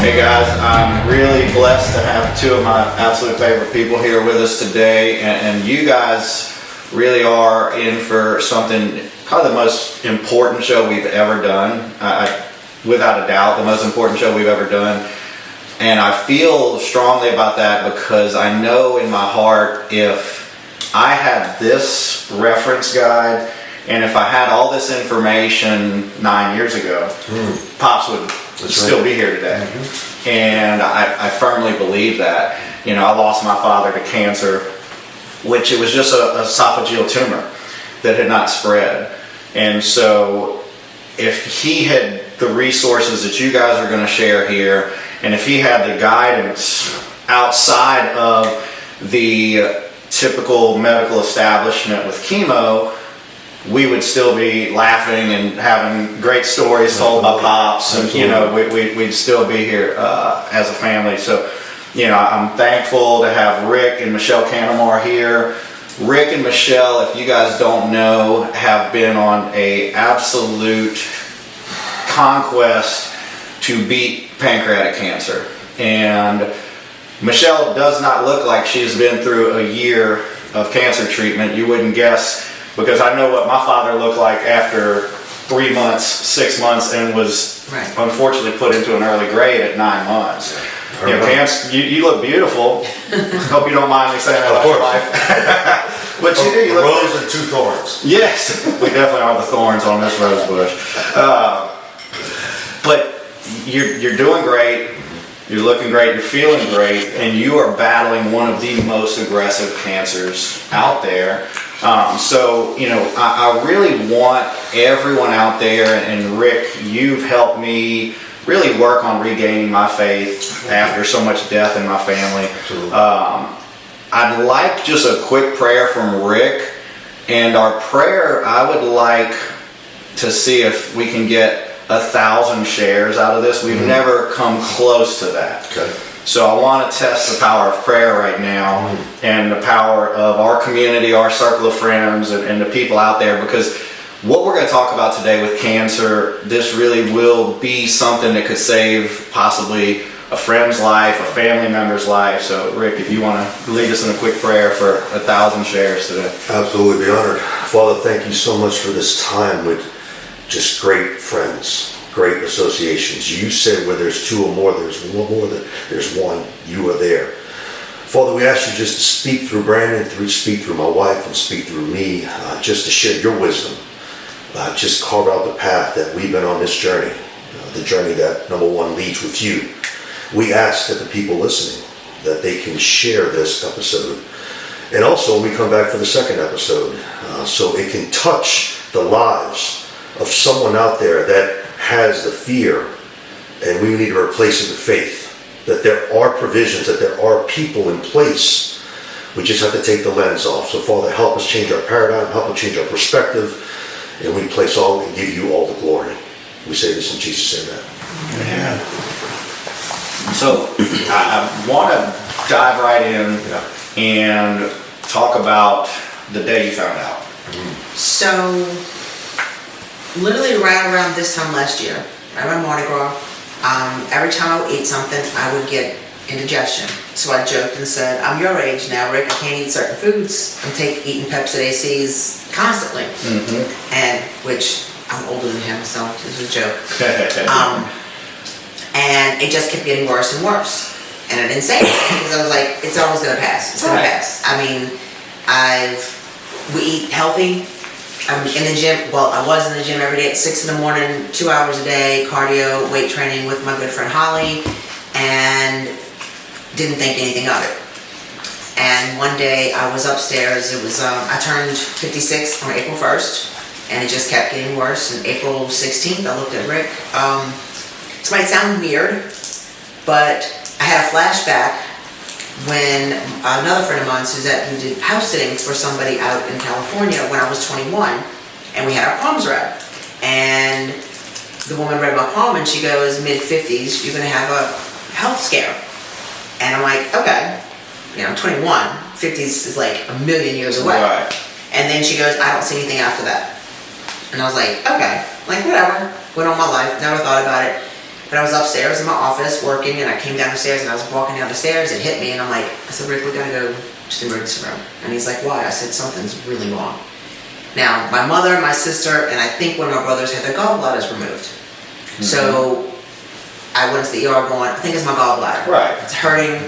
Hey guys, I'm really blessed to have two of my absolute favorite people here with us today, and you guys really are in for something, probably the most important show we've ever done. Without a doubt, the most important show we've ever done. And I feel strongly about that because I know in my heart, if I had this reference guide and if I had all this information 9 years ago, Pops would still be here today. And I firmly believe that. You know, I lost my father to cancer, which it was just a esophageal tumor that had not spread. And so if he had the resources that you guys are going to share here, and if he had the guidance outside of the typical medical establishment with chemo, we would still be laughing and having great stories told by Pops, and you know, we'd still be here as a family. So, you know, I'm thankful to have Rick and Michelle Canamar here. Rick and Michelle, if you guys don't know, have been on a absolute conquest to beat pancreatic cancer. And Michelle does not look like she's been through a year of cancer treatment. You wouldn't guess, because I know what my father looked like after 3 months, 6 months, and was unfortunately put into an early grave at 9 months. You know, cancer, you look beautiful. Hope you don't mind me saying that about your life. But you do. You look rose and two thorns. Yes, we definitely are the thorns on this rose bush. But you're doing great. You're looking great. You're feeling great, and you are battling one of the most aggressive cancers out there. So, you know, I really want everyone out there, and Rick, you've helped me really work on regaining my faith after so much death in my family. I'd like just a quick prayer from Rick, and our prayer, I would like to see if we can get 1,000 shares out of this. We've never come close to that. Okay. So I want to test the power of prayer right now, and the power of our community, our circle of friends, and the people out there, because what we're going to talk about today with cancer, this really will be something that could save possibly a friend's life, a family member's life. So Rick, if you want to lead us in a quick prayer for 1,000 shares today. Absolutely, be honored. Father, thank you so much for this time with just great friends, great associations. You said where there's two or more, there's one. You are there. Father, we ask you just to speak through Brandon, speak through my wife, and speak through me, just to share your wisdom. Just carve out the path that we've been on this journey, the journey that, number one, leads with you. We ask that the people listening, that they can share this episode. And also, we come back for the second episode, so it can touch the lives of someone out there that has the fear, and we need to replace it with faith, that there are provisions, that there are people in place. We just have to take the lens off. So Father, help us change our paradigm, help us change our perspective, and we place all and give you all the glory. We say this in Jesus' name. Amen. So I want to dive right in and talk about the day you found out. So, literally right around this time last year, right around Mardi Gras, every time I would eat something, I would get indigestion. So I joked and said, I'm your age now, Rick, I can't eat certain foods. I'm eating Pepsid ACs constantly. And, which, I'm older than him, so this was a joke. And it just kept getting worse and worse. And I didn't say anything because I was like, it's always gonna pass. It's gonna pass. I mean, we eat healthy. I'm in the gym. Well, I was in the gym every day at 6 in the morning, 2 hours a day, cardio, weight training with my good friend Holly, and didn't think anything of it. And one day I was upstairs. It was I turned 56 on April 1st, and it just kept getting worse. And April 16th, I looked at Rick. This might sound weird, but I had a flashback when another friend of mine, Suzette, who did house sitting for somebody out in California when I was 21, and we had our palms read. And the woman read my palm, and she goes, mid-50s, you're going to have a health scare. And I'm like, okay, you know, I'm 21, 50s is like a million years away. Right. And then she goes, I don't see anything after that. And I was like, okay, like whatever, went on my life, never thought about it. But I was upstairs in my office working, and I came down the stairs, and I was walking down the stairs. It hit me, and I said, Rick, we gotta go to the emergency room. And he's like, why? I said, something's really wrong. Now, my mother, my sister, and I think one of my brothers had their gallbladders removed. So I went to the ER going, I think it's my gallbladder. Right. It's hurting.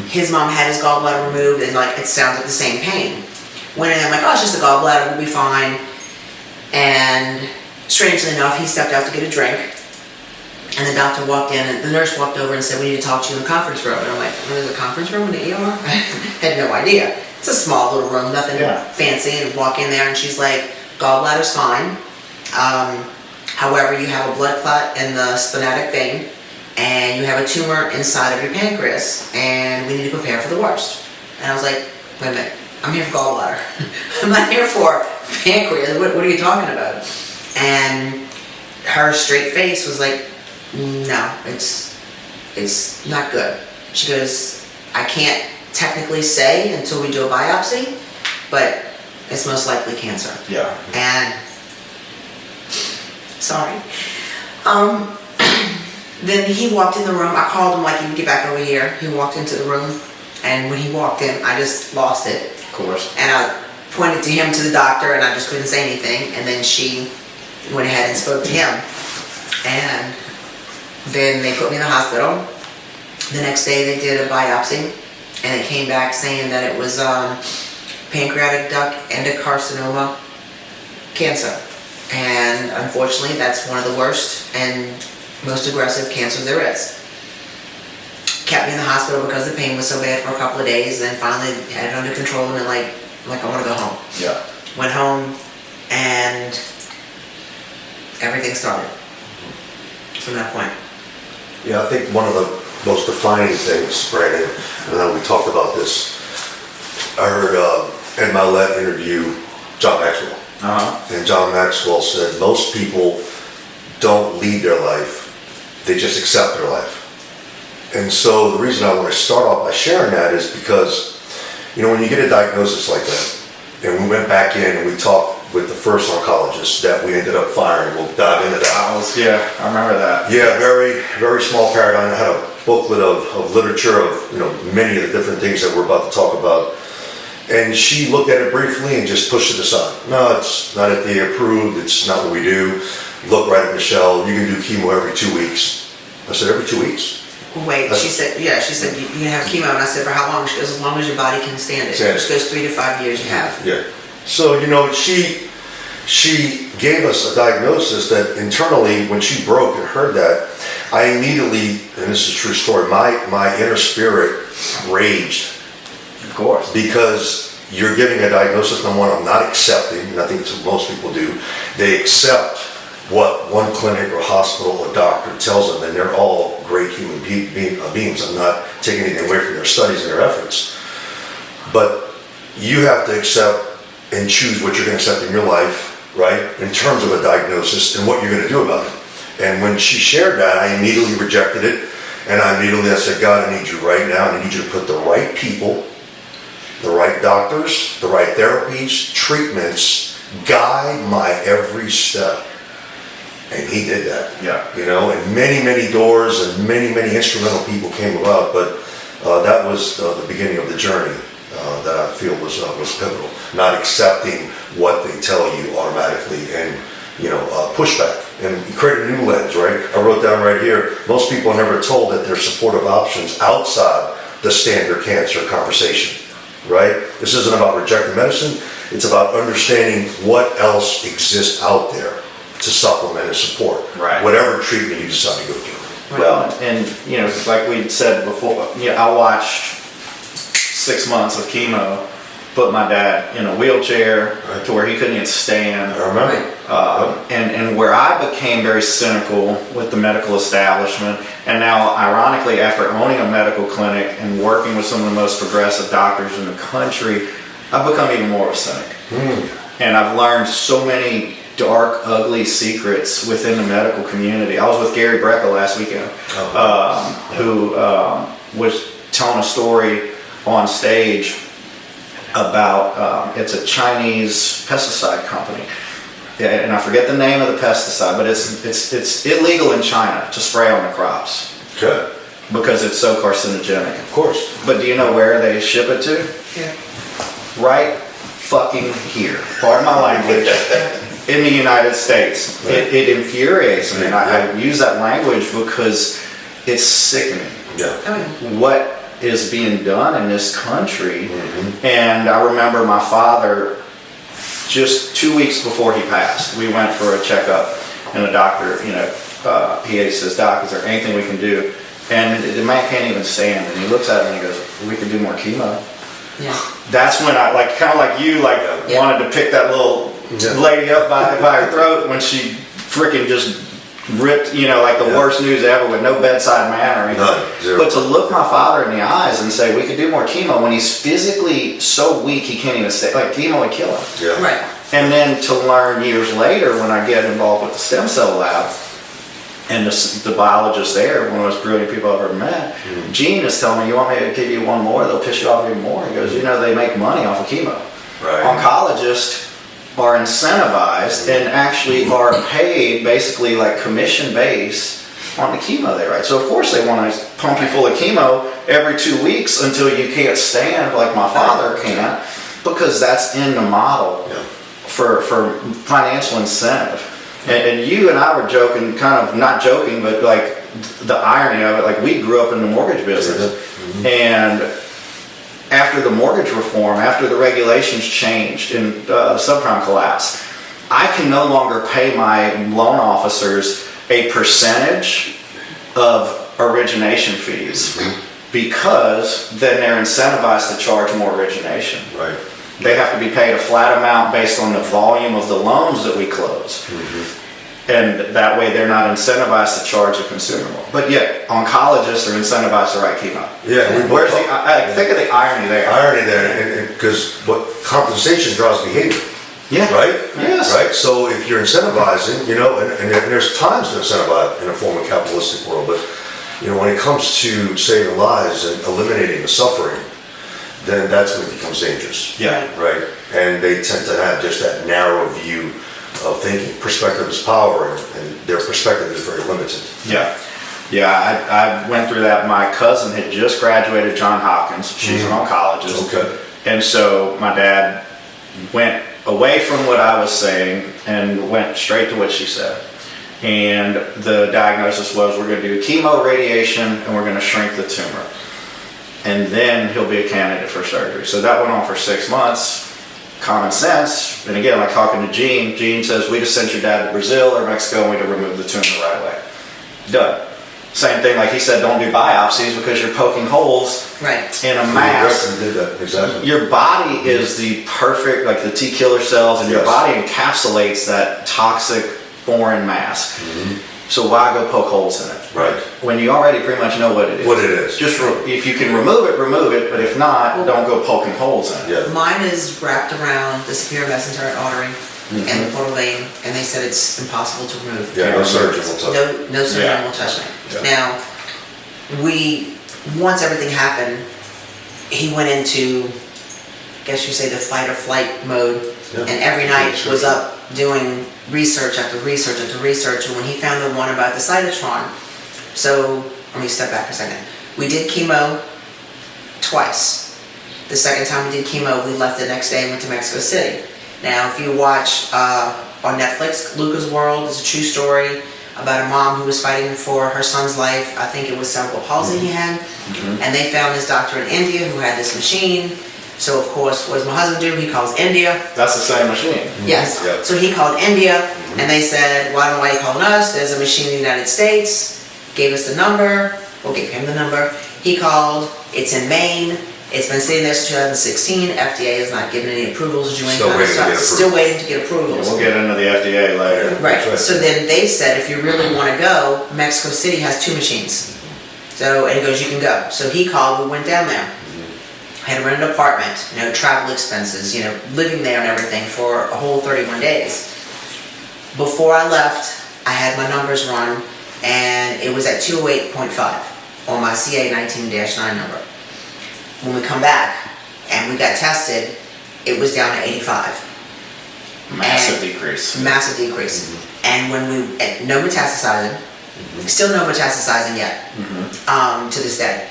His mom had his gallbladder removed, and like it sounds like the same pain. Went in, I'm like, oh, it's just a gallbladder, we'll be fine. And strangely enough, he stepped out to get a drink. And the doctor walked in, and the nurse walked over and said, we need to talk to you in the conference room. And I'm like, there's a conference room in the ER? I had no idea. It's a small little room, nothing fancy. And walk in there, and she's like, gallbladder's fine. However, you have a blood clot in the splenic vein, and you have a tumor inside of your pancreas, and we need to prepare for the worst. And I was like, wait a minute, I'm here for gallbladder. I'm not here for pancreas. What are you talking about? And her straight face was like, no, it's not good. She goes, I can't technically say until we do a biopsy, but it's most likely cancer. Yeah. And sorry. Then he walked in the room. I called him like, you can get back over here. He walked into the room, and when he walked in, I just lost it. Of course. And I pointed to him, to the doctor, and I just couldn't say anything. And then she went ahead and spoke to him. And then they put me in the hospital. The next day they did a biopsy, and it came back saying that it was pancreatic duct endocarcinoma cancer. And unfortunately, that's one of the worst and most aggressive cancers there is. Kept me in the hospital because the pain was so bad for a couple of days, and then finally had it under control, and then like I want to go home. Yeah. Went home, and everything started from that point. Yeah, I think one of the most defining things, Brandon, and then we talked about this, I heard Ed Milet interview John Maxwell. And John Maxwell said most people don't lead their life, they just accept their life. And so the reason I want to start off by sharing that is because, you know, when you get a diagnosis like that, and we went back in and we talked with the first oncologist that we ended up firing, we'll dive into that. I remember that. Yeah, very, very small paradigm. I had a booklet of literature of, you know, many of the different things that we're about to talk about. And she looked at it briefly and just pushed it aside. No, it's not FDA approved. It's not what we do. Look right at Michelle. You can do chemo every 2 weeks. I said, every 2 weeks? Wait, she said, you can have chemo. And I said, for how long? She goes, as long as your body can stand it. She goes, 3 to 5 years you have. Yeah. So, you know, she gave us a diagnosis that internally, when she broke and heard that, I immediately, and this is a true story, my inner spirit raged. Of course. Because you're giving a diagnosis, number one, I'm not accepting, and I think that's what most people do. They accept what one clinic or hospital or doctor tells them, and they're all great human beings. I'm not taking anything away from their studies and their efforts. But you have to accept and choose what you're going to accept in your life, right, in terms of a diagnosis and what you're going to do about it. And when she shared that, I immediately rejected it, and I said, God, I need you right now, and I need you to put the right people, the right doctors, the right therapies, treatments, guide my every step. And he did that. Yeah. You know, and many, many doors and many, many instrumental people came about, but that was the beginning of the journey that I feel was pivotal. Not accepting what they tell you automatically and, you know, pushback. And you create a new lens, right? I wrote down right here, most people are never told that there's supportive options outside the standard cancer conversation. Right? This isn't about rejecting medicine. It's about understanding what else exists out there to supplement and support whatever treatment you decide to go through. Well, and you know, like we said before, you know, I watched 6 months of chemo put my dad in a wheelchair to where he couldn't even stand. I remember. And where I became very cynical with the medical establishment, and now ironically after owning a medical clinic and working with some of the most progressive doctors in the country, I've become even more of a cynic. And I've learned so many dark, ugly secrets within the medical community. I was with Gary Brecka last weekend, who was telling a story on stage about, it's a Chinese pesticide company, Yeah, and I forget the name of the pesticide, but it's illegal in China to spray on the crops Okay. because it's so carcinogenic. Of course. But do you know where they ship it to? Yeah. Right fucking here. Pardon my language. In the United States. Right. It infuriates me, and Yeah. I use that language because it's sickening. Yeah. What is being done in this country. Mm-hmm. And I remember my father, just 2 weeks before he passed, we went for a checkup, and the doctor, he says, "Doc, is there anything we can do?" And the man can't even stand, and he looks at me and he goes, "We can do more chemo." Yeah. That's when I, kind of like you, Yeah. wanted to pick that little lady up by her throat when she freaking just ripped, like the worst news ever with no bedside manner or anything. None, zero. But to look my father in the eyes and say, we could do more chemo when he's physically so weak he can't even stay, chemo would kill him. Yeah. Right. And then to learn years later when I get involved with the stem cell lab, and the biologist there, one of the most brilliant people I've ever met, Gene is telling me, "You want me to give you one more? They'll piss you off even more." He goes, "They make money off of chemo." Right. Oncologists are incentivized and actually are paid basically like commission based on the chemo they write. So of course they want to pump you full of chemo every 2 weeks until you can't stand like my father can't, because that's in the model for financial incentive. And you and I were joking, kind of not joking, but like the irony of it, like we grew up in the mortgage business. And after the mortgage reform, after the regulations changed and subprime collapse, I can no longer pay my loan officers a percentage of origination fees because then they're incentivized to charge more origination. Right. They have to be paid a flat amount based on the volume of the loans that we close. And that way they're not incentivized to charge the consumer more. But yet, oncologists are incentivized to write chemo. Yeah. Where's think of the irony there. Irony there, because what compensation draws behavior. Yeah. Right? Yes. Right? So if you're incentivizing, and there's times to incentivize in a form of capitalistic world, but when it comes to saving lives and eliminating the suffering, then that's when it becomes dangerous. Yeah. Right? And they tend to have just that narrow view of thinking. Perspective is power, and their perspective is very limited. Yeah. Yeah, I went through that. My cousin had just graduated Johns Hopkins. She's an oncologist. Okay. And so my dad went away from what I was saying and went straight to what she said. And the diagnosis was, we're going to do chemo, radiation, and we're going to shrink the tumor. And then he'll be a candidate for surgery. So that went on for 6 months. Common sense. And again, like talking to Gene says, we just sent your dad to Brazil or Mexico and we to remove the tumor right away. Done. Same thing, like he said, don't do biopsies because you're poking holes in a mass. Did that, exactly. Your body is the perfect, like the T killer cells, and your body encapsulates that toxic foreign mass. So why go poke holes in it? Right. When you already pretty much know what it is. What it is. Just if you can remove it, but if not, don't go poking holes in it. Yeah. Mine is wrapped around the superior mesenteric artery and the portal vein, and they said it's impossible to remove. Yeah, no surgeon will touch it. No surgeon will touch me. Yeah. Now, once everything happened, he went into, I guess you say, the fight or flight mode, and every night was up doing research after research after research, and when he found the one about the cytotron, so let me step back for a second. We did chemo twice. The second time we did chemo, we left the next day and went to Mexico City. Now, if you watch on Netflix, Luca's World is a true story about a mom who was fighting for her son's life. I think it was cerebral palsy he had. And they found this doctor in India who had this machine. So, of course, what does my husband do? He calls India. That's the same machine. Yes. Yep. So he called India, and they said, why are you calling us? There's a machine in the United States. Gave us the number. We'll give him the number. He called. It's in Maine. It's been sitting there since 2016. FDA has not given any approvals or doing Still kind of waiting to stuff. get Still waiting to get approvals. We'll get into the FDA later. Right. That's right. So then they said, if you really want to go, Mexico City has 2 machines. So, and he goes, you can go. So he called, we went down there. Had to rent an apartment, travel expenses, living there and everything for a whole 31 days. Before I left, I had my numbers run, and it was at 208.5 on my CA 19-9 number. When we come back and we got tested, it was down to 85. Massive decrease. Massive decrease. And when no metastasizing, still no metastasizing yet, to this day.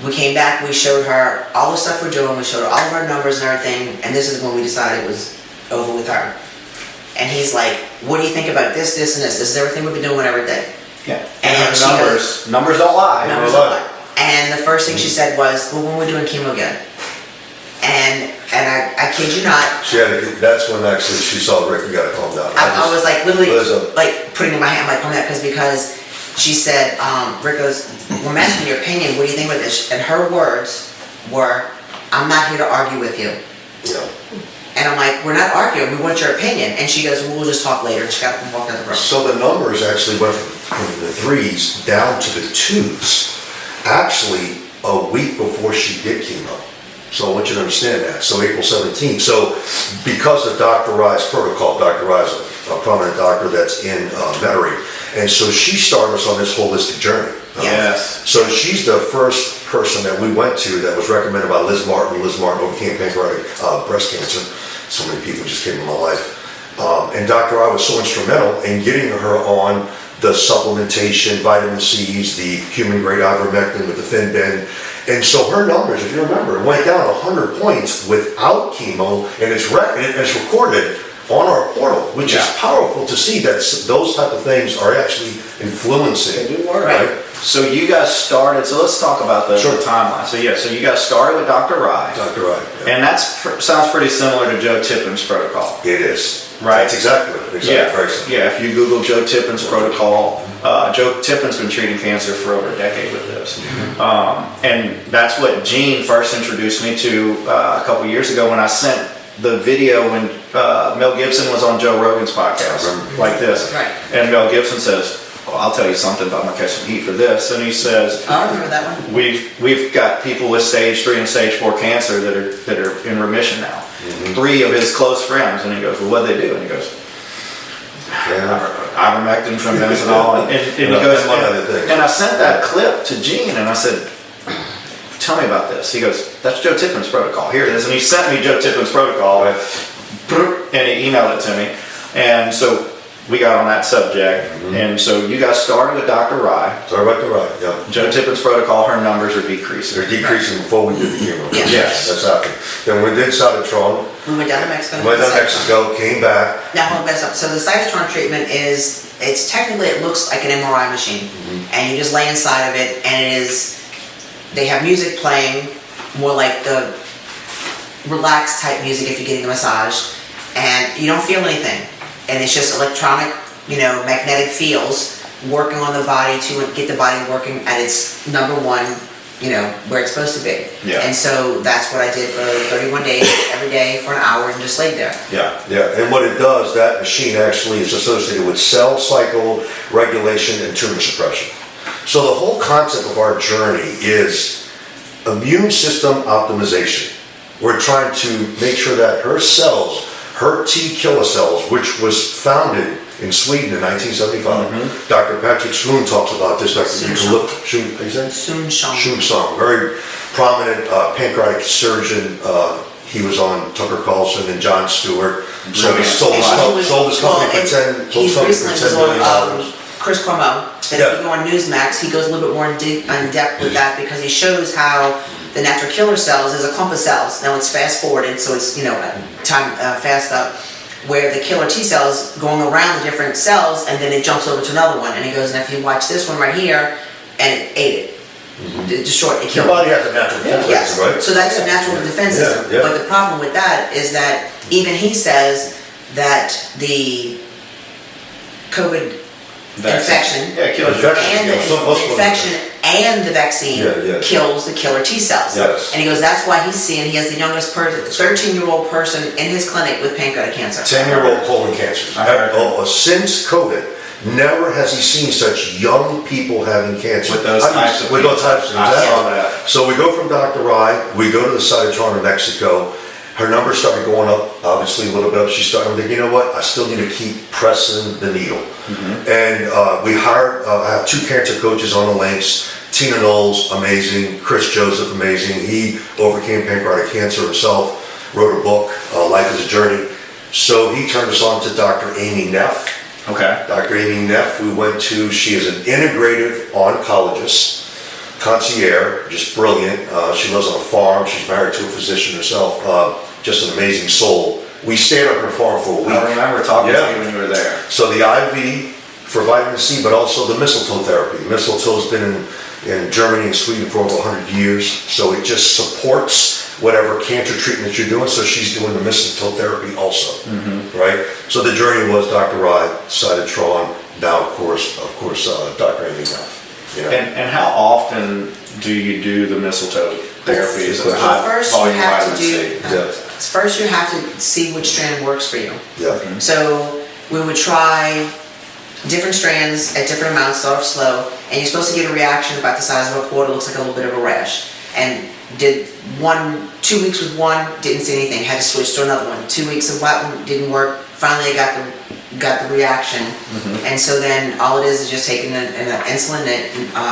We came back, we showed her all the stuff we're doing, we showed her all of our numbers and everything, and this is when we decided it was over with her. And he's like, what do you think about this, this, and this? This is everything we've been doing every day. Yeah. And she numbers don't lie. Numbers don't lie. And the first thing she said was, well, when we're doing chemo again. And I kid you not. That's when actually she saw Rick, you gotta calm down. I was like literally like putting in my hand, like, calm down, because she said, Rick goes, well, I'm asking your opinion, what do you think about this? And her words were, I'm not here to argue with you. Yeah. And I'm like, we're not arguing, we want your opinion. And she goes, well, we'll just talk later. And she got up and walked out the room. So the numbers actually went from the 3s down to the 2s, actually a week before she did chemo. So I want you to understand that. So April 17th. So because of Dr. Rye's protocol, Dr. Rye's a prominent doctor that's in Metairie, and so she started us on this holistic journey. Yes. So she's the first person that we went to that was recommended by Liz Martin. Liz Martin overcame pancreatic breast cancer. So many people just came in my life. And Dr. Rye was so instrumental in getting her on the supplementation, vitamin C's, the human grade ivermectin with the Finben. And so her numbers, if you remember, went down 100 points without chemo, and it's recorded on our portal, which is powerful to see that those type of things are actually influencing. They do work. Right. So you guys started, so let's talk about the timeline. So you guys started with Dr. Rye. Dr. Rye. Yeah. And that sounds pretty similar to Joe Tippin's protocol. It is. Right. That's exactly what if you Google Joe Tippin's protocol, Joe Tippin's been treating cancer for over a decade with this. And that's what Gene first introduced me to a couple years ago when I sent the video when Mel Gibson was on Joe Rogan's podcast, like this. Right. And Mel Gibson says, well, I'll tell you something about my catch some heat for this. And he says, I remember that one. We've got people with stage 3 and stage 4 cancer that are in remission now. 3 of his close friends, and he goes, well, what'd they do? And he goes, ivermectin from Benzanol, and he goes, and I sent that clip to Gene, and I said, tell me about this. He goes, that's Joe Tippin's protocol. Here it is. And he sent me Joe Tippin's protocol, and he emailed it to me. And so we got on that subject. And so you guys started with Dr. Rye. Dr. Rye, yeah. Joe Tippin's protocol, her numbers are decreasing. They're decreasing before we did the chemo. Yes. That's happened. Then we did cytotron. We went down to Mexico. Came back. Now hold this up. So the cytotron treatment is, it's technically, it looks like an MRI machine. And you just lay inside of it, and it is, they have music playing, more like the relaxed type music if you're getting a massage, and you don't feel anything. And it's just electronic, magnetic fields working on the body to get the body working at its number one, where it's supposed to be. Yeah. And so that's what I did for 31 days, every day for an hour, and just laid there. Yeah. And what it does, that machine actually is associated with cell cycle regulation and tumor suppression. So the whole concept of our journey is immune system optimization. We're trying to make sure that her cells, her T killer cells, which was founded in Sweden in 1975. Dr. Patrick Schoon talks about this. Schoon Song, very prominent pancreatic surgeon. He was on Tucker Carlson and Jon Stewart. So he sold his company for $10 million. Chris Cuomo, that if you go on Newsmax, he goes a little bit more in depth with that, because he shows how the natural killer cells is a clump of cells. Now it's fast forwarded, so it's time fast up, where the killer T cells going around the different cells, and then it jumps over to another one. And he goes, and if you watch this one right here, and it ate it. It destroyed it, killed it. Your body has a natural defense system, right? So that's a natural defense system. Yeah. But the problem with that is that even he says that the COVID infection and the vaccine kills the killer T cells. Yes. And he goes, that's why he's seeing, he has the youngest person, 13-year-old person in his clinic with pancreatic cancer. 10-year-old colon cancer. Since COVID, never has he seen such young people having cancer. With those types of exactly. So we go from Dr. Rye, we go to the cytotron in Mexico. Her numbers started going up, obviously a little bit. She started thinking, you know what, I still need to keep pressing the needle. And we hired, I have 2 cancer coaches on the links. Tina Knowles, amazing. Chris Joseph, amazing. He overcame pancreatic cancer himself, wrote a book, Life is a Journey. So he turned us on to Dr. Amy Neff. Okay. Dr. Amy Neff, we went to, she is an integrative oncologist, concierge, just brilliant. She lives on a farm, she's married to a physician herself, just an amazing soul. We stayed on her farm for a week. I remember talking Yeah. to you when you were there. So the IV for vitamin C, but also the mistletoe therapy. Mistletoe's been in Germany and Sweden for over 100 years, so it just supports whatever cancer treatment you're doing, so she's doing the mistletoe therapy also, right? So the journey was Dr. Rye, decided Tron, now of course, Dr. Amy Neff. Yeah. And how often do you do the mistletoe therapy? Is it a Well, high first you volume have to vitamin C? do, first you have to see which strand works for you. Yeah. So we would try different strands at different amounts, start off slow, and you're supposed to get a reaction about the size of a quarter, looks like a little bit of a rash. And did 2 weeks with one, didn't see anything, had to switch to another one. 2 weeks of one, didn't work, finally I got the reaction. And so then all it is just taking an insulin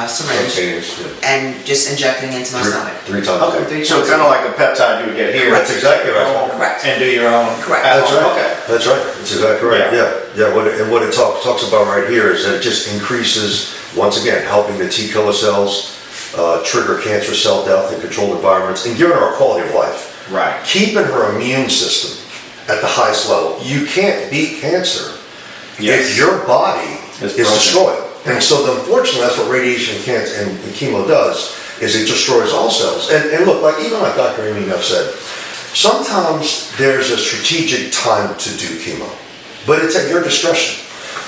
syringe Containers, yeah. and just injecting into my stomach. Three times. a Okay, week. so kind of like a peptide you would get here. That's exactly right. Correct. And do your own. Correct. at That's home. right. Okay. That's right. That's exactly right. Yeah. Yeah. What it talks about right here is that it just increases, once again, helping the T killer cells trigger cancer cell death in controlled environments and giving her a quality of life. Right. Keeping her immune system at the highest level. You can't beat cancer Yes. if your body It's is broken. destroyed. And so unfortunately, that's what radiation cancer and chemo does, is it destroys all cells. And look, even like Dr. Amy Neff said, sometimes there's a strategic time to do chemo, but it's at your discretion.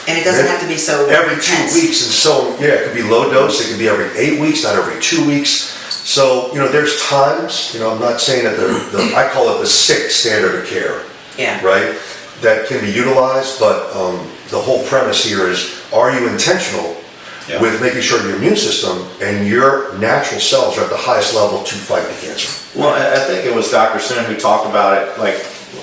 And it doesn't have to be so Every intense. 2 weeks, and so, yeah, it could be low dose, it could be every 8 weeks, not every 2 weeks. So, there's times, I'm not saying that I call it the sick standard of care, Yeah. right? That can be utilized, but the whole premise here is, are you intentional Yeah. with making sure your immune system and your natural cells are at the highest level to fight the cancer? Well, I think it was Dr. Sin who talked about it, like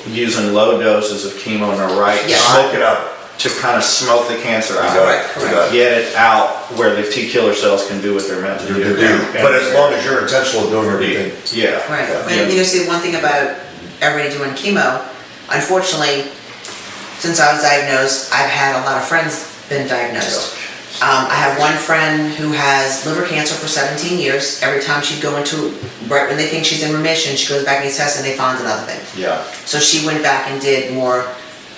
using low doses of chemo in the right Yeah. time Smoke it out. to kind of smoke the cancer You out. got Right, it. You correct. got it. Get it out where the T killer cells can do what they're meant to do. But as long as you're intentional of doing everything. Yeah. Right. Yeah. And see, one thing about everybody doing chemo, unfortunately, since I was diagnosed, I've had a lot of friends been diagnosed. I have one friend who has liver cancer for 17 years. Every time she'd go into, right when they think she's in remission, she goes back and gets tested and they found another thing. Yeah. So she went back and did more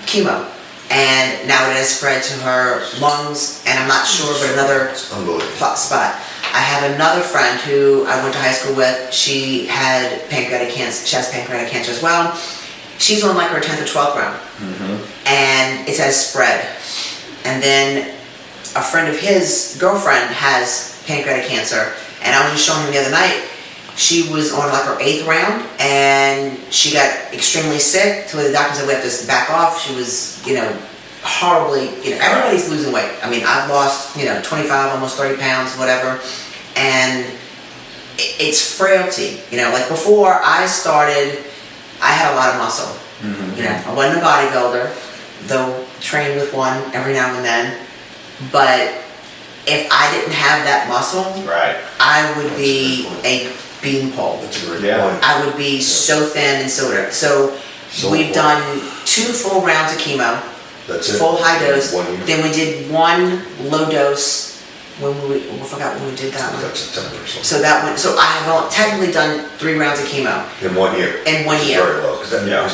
chemo. And now it has spread to her lungs, and I'm not sure, but another Unbelievable. spot. I have another friend who I went to high school with. She had pancreatic cancer. She has pancreatic cancer as well. She's on like her 10th or 12th round. And it has spread. And then a friend of his girlfriend has pancreatic cancer. And I was just showing him the other night. She was on like her 8th round, and she got extremely sick till the doctor said we have to back off. She was, horribly, everybody's losing weight. I mean, I've lost, 25, almost 30 pounds, whatever. And it's frailty. Like before I started, I had a lot of muscle. I wasn't a bodybuilder, though trained with one every now and then. But if I didn't have that muscle, Right. I would be a beanpole. That's a great Yeah. point. I would be so thin and so whatever. So we've done 2 full rounds of chemo, That's it. full high dose. 1 year. Then we did 1 low dose when we forgot when we did that one. That's September or something. So that one. So I have technically done 3 rounds of chemo In 1 year. in 1 It's year very low, Yeah.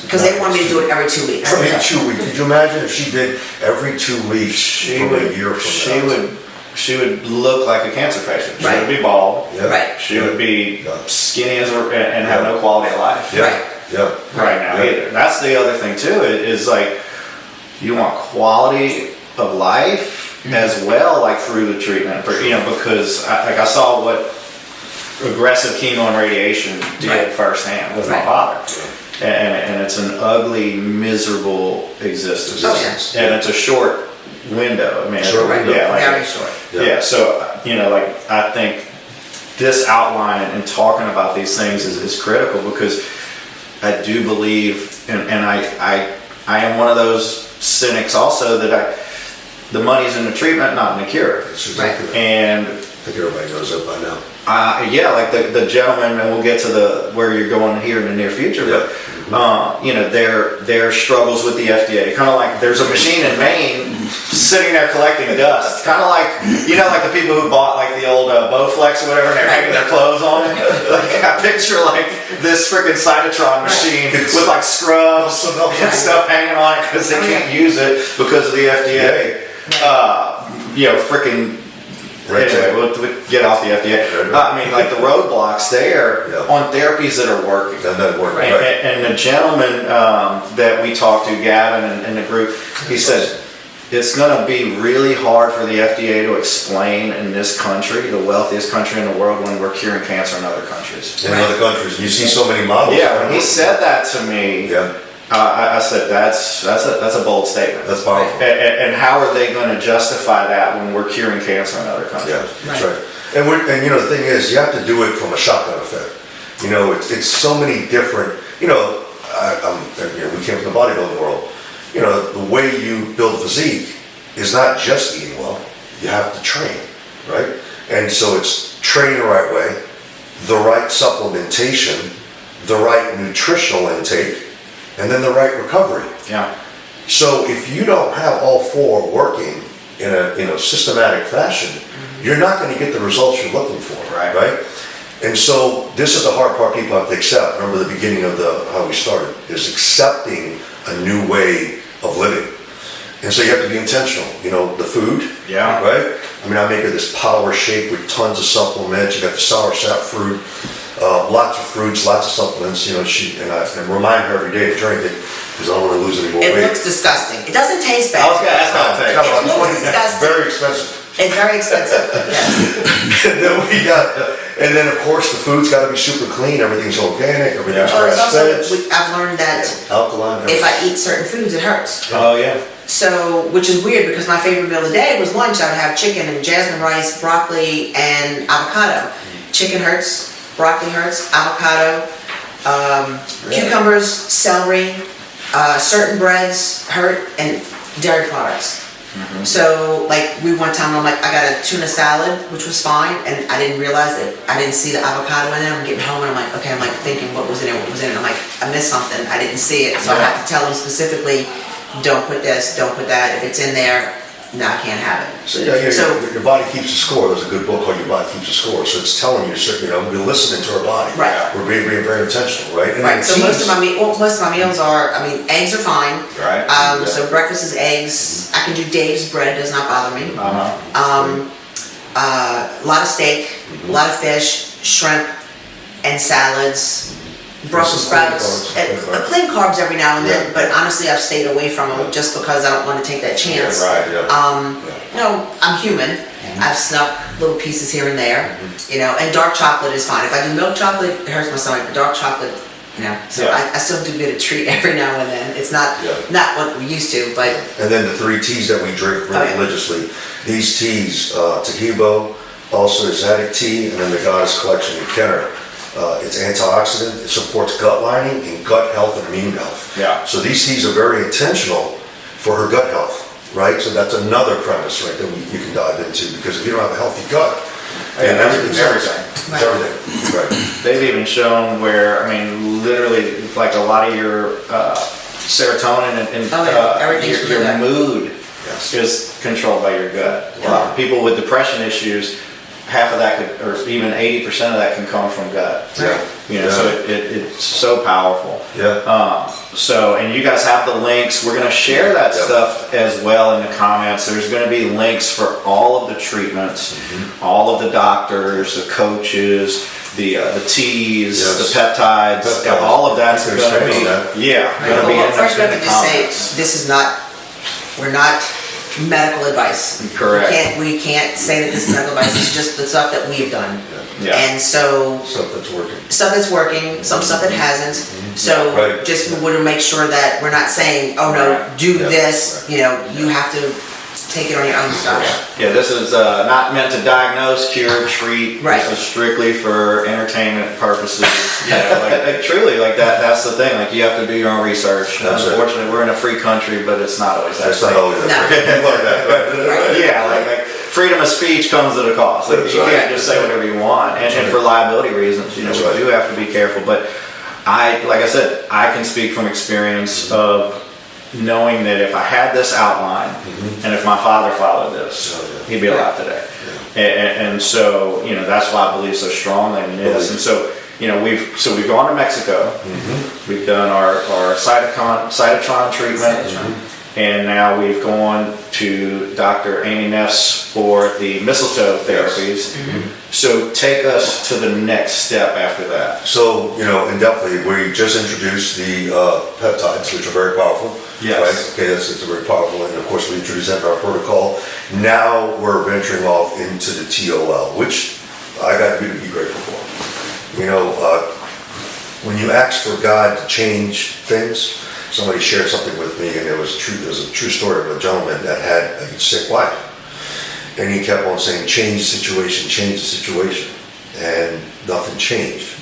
because they want me to do it every 2 weeks. Every 2 weeks. Could you imagine if she did every 2 weeks from a year from now? She would look like a cancer patient. She Right. would be bald. Yeah. Right. She would be Yeah. skinny and have no quality of life. Yeah, Right. yeah. Right now Yeah. either. That's the other thing too, is like, you want quality of life as well, like through the treatment, because I saw what aggressive chemo and radiation did Right. firsthand with my Right. father. And it's an ugly, miserable existence. Oh, yeah. And it's a short window. I mean, Short window. yeah, like Very short. yeah, so, I think this outline and talking about these things is critical, because I do believe, and I am one of those cynics also, that the money's in the treatment, not in the cure. That's exactly right. And I think everybody knows that by now. yeah, like the gentleman, and we'll get to where you're going here in the near future, but their struggles with the FDA. Kind of like there's a machine in Maine sitting there collecting dust. Kind of like, like the people who bought like the old Bowflex or whatever, and they're hanging their clothes on it. Like I picture like this freaking Cytotron machine with like scrubs and stuff hanging on it because they can't use it because of the FDA. Freaking. Anyway, we'll get off the FDA. I mean, like the roadblocks there on therapies that are working. That work, right. And the gentleman that we talked to, Gavin, and the group, he said, it's going to be really hard for the FDA to explain in this country, the wealthiest country in the world, when we're curing cancer in other countries. In other countries, you see so many models. Yeah, when he said that to me, I said, that's a bold statement. That's powerful. And how are they going to justify that when we're curing cancer in other countries? Yeah, that's right. And the thing is, you have to do it from a shotgun effect. It's so many different. We came from the bodybuilding world. The way you build physique is not just eating well. You have to train, right? And so it's training the right way, the right supplementation, the right nutritional intake, and then the right recovery. Yeah. So if you don't have all four working in a systematic fashion, you're not going to get the results you're looking for. Right? And so this is the hard part people have to accept. Remember the beginning of how we started is accepting a new way of living. And so you have to be intentional. The food. Yeah. Right? I mean, I make her this power shake with tons of supplements. You got the sour sap fruit. Lots of fruits, lots of supplements, and remind her every day to drink it because I don't want to lose any more weight. It looks disgusting. It doesn't taste bad. I was going to ask that thing. It looks disgusting. Very expensive. It's very expensive. Yes. And then of course the food's got to be super clean. Everything's organic. Everything's It's grass-fed. also, I've learned that Alkaline. if I eat certain foods, it hurts. Oh yeah. So, which is weird because my favorite meal of the day was lunch. I would have chicken and jasmine rice, broccoli, and avocado. Chicken hurts. Broccoli hurts, avocado, cucumbers, celery, certain breads hurt, and dairy products. So, like, one time I'm like, I got a tuna salad, which was fine, and I didn't realize that I didn't see the avocado in there. I'm getting home and I'm like, okay, I'm like thinking what was in it, I'm like, I missed something, I didn't see it. So I have to tell them specifically, don't put this, don't put that. If it's in there, no, I can't have it. So your body keeps a score. There's a good book called Your Body Keeps a Score. So it's telling you, we're listening to our body. Right. We're being very intentional, right? And Right. So most of my meals are. Eggs are fine. Right. So breakfast is eggs. I can do Dave's bread. Does not bother me. A lot of steak, a lot of fish, shrimp, and salads. Brussels sprouts, plain carbs every now and then, but honestly I've stayed away from them just because I don't want to take that chance. I'm human. I've snuck little pieces here and there, and dark chocolate is fine. If I do milk chocolate, it hurts my stomach, but dark chocolate, so I still do get a treat every now and then. It's not what we used to, but. And then the 3 teas that we drink religiously. These teas, Tahibo, also Asiatic tea, and then the Goddess Collection in Kenner. It's antioxidant, it supports gut lining and gut health and immune health. Yeah. So these teas are very intentional for her gut health, right? So that's another premise, right, that you can dive into, because if you don't have a healthy gut, and everything's everything. It's everything. Right. They've even shown where, literally, like a lot of your serotonin and your mood is controlled by your gut. A lot of people with depression issues, half of that could, or even 80% of that can come from gut. So it's so powerful. And you guys have the links. We're going to share that stuff as well in the comments. There's going to be links for all of the treatments, all of the doctors, the coaches, the teas, the peptides, all of that's going to be, going to be in First, we have the to just say, comments. this is not, we're not medical advice. Correct. We can't say that this is medical advice. It's just the stuff that we've done. And so Stuff that's working. Some stuff that hasn't. So just we want to make sure that we're not saying, oh no, do this. You have to take it on your own stuff. Yeah, this is not meant to diagnose, cure, treat. Right. This is strictly for entertainment purposes. Truly, that's the thing. Like, you have to do your own research. Unfortunately, we're in a free country, but it's not always that. It's not always that. Like freedom of speech comes at a cost. Like, you can't just say whatever you want. And for liability reasons, we do have to be careful. But like I said, I can speak from experience of knowing that if I had this outline, and if my father followed this, he'd be alive today. And so, that's why I believe so strongly in this. And so, we've gone to Mexico. We've done our cytotron treatment. And now we've gone to Dr. Amy Neff's for the mistletoe therapies. So take us to the next step after that. So, and definitely we just introduced the peptides, which are very powerful. Yes. Right? Okay, it's very powerful. And of course, we introduced that in our protocol. Now we're venturing off into the TOL, which I got you to be grateful for. When you ask for God to change things, somebody shared something with me, and it was a true story of a gentleman that had a sick wife. And he kept on saying, change the situation, and nothing changed.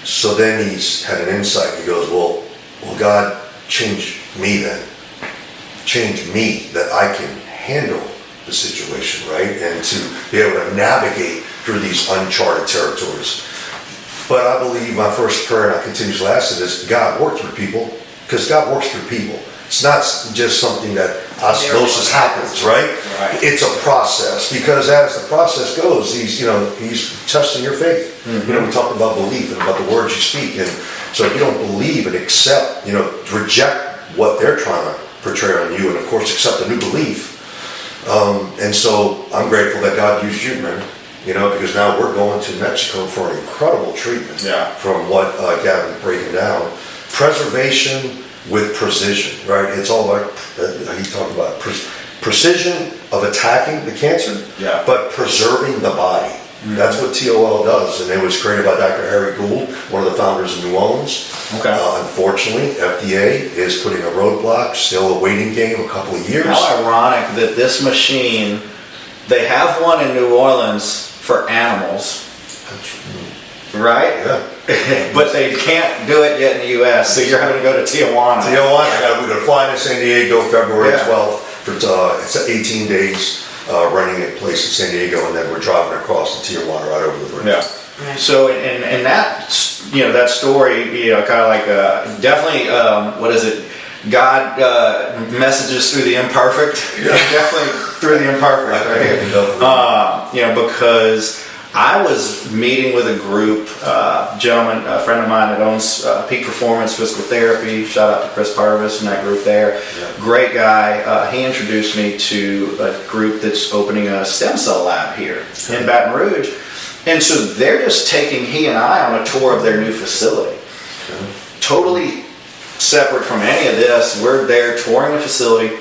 So then he's had an insight. He goes, well, God, change me then. Change me that I can handle the situation, right? And to be able to navigate through these uncharted territories. But I believe my first prayer, and I continuously ask it, is God, work through people. Because God works through people. It's not just something that osmosis happens, right? It's a process. Because as the process goes, he's testing your faith. We talked about belief and about the words you speak. And so if you don't believe and accept, reject what they're trying to portray on you, and of course accept a new belief. And so I'm grateful that God used you, man. Because now we're going to Mexico for an incredible treatment. From what Gavin's breaking down. Preservation with precision, right? It's all about, he talked about precision of attacking the cancer, but preserving the body. That's what TOL does, and it was created by Dr. Harry Gould, one of the founders of New Orleans. Unfortunately, FDA is putting a roadblock, still a waiting game, a couple of years. How ironic that this machine, they have one in New Orleans for animals, right? Yeah. But they can't do it yet in the U.S., so you're having to go to Tijuana. We're going to fly to San Diego February 12th for it's 18 days running a place in San Diego, and then we're driving across to Tijuana right over the bridge. So, and that, that story, kind of like definitely, what is it? God messages through the imperfect. Definitely through the imperfect, right? Because I was meeting with a group, gentleman, a friend of mine that owns Peak Performance Physical Therapy. Shout out to Chris Purvis and that group there. Great guy. He introduced me to a group that's opening a stem cell lab here in Baton Rouge. And so they're just taking he and I on a tour of their new facility. Totally separate from any of this. We're there touring the facility.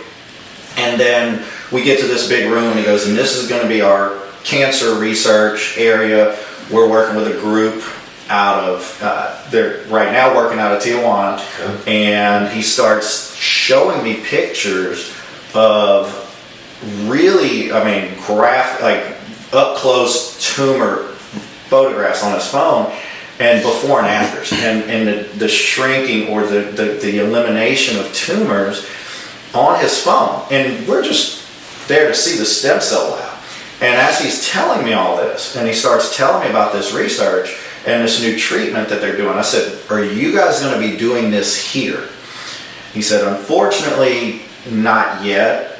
And then we get to this big room, and he goes, and this is going to be our cancer research area. We're working with a group out of, they're right now working out of Tijuana, and he starts showing me pictures of really, like up close tumor photographs on his phone, and before and afters, and the shrinking or the elimination of tumors on his phone. And we're just there to see the stem cell lab. And as he's telling me all this, and he starts telling me about this research and this new treatment that they're doing, I said, are you guys going to be doing this here? He said, unfortunately, not yet.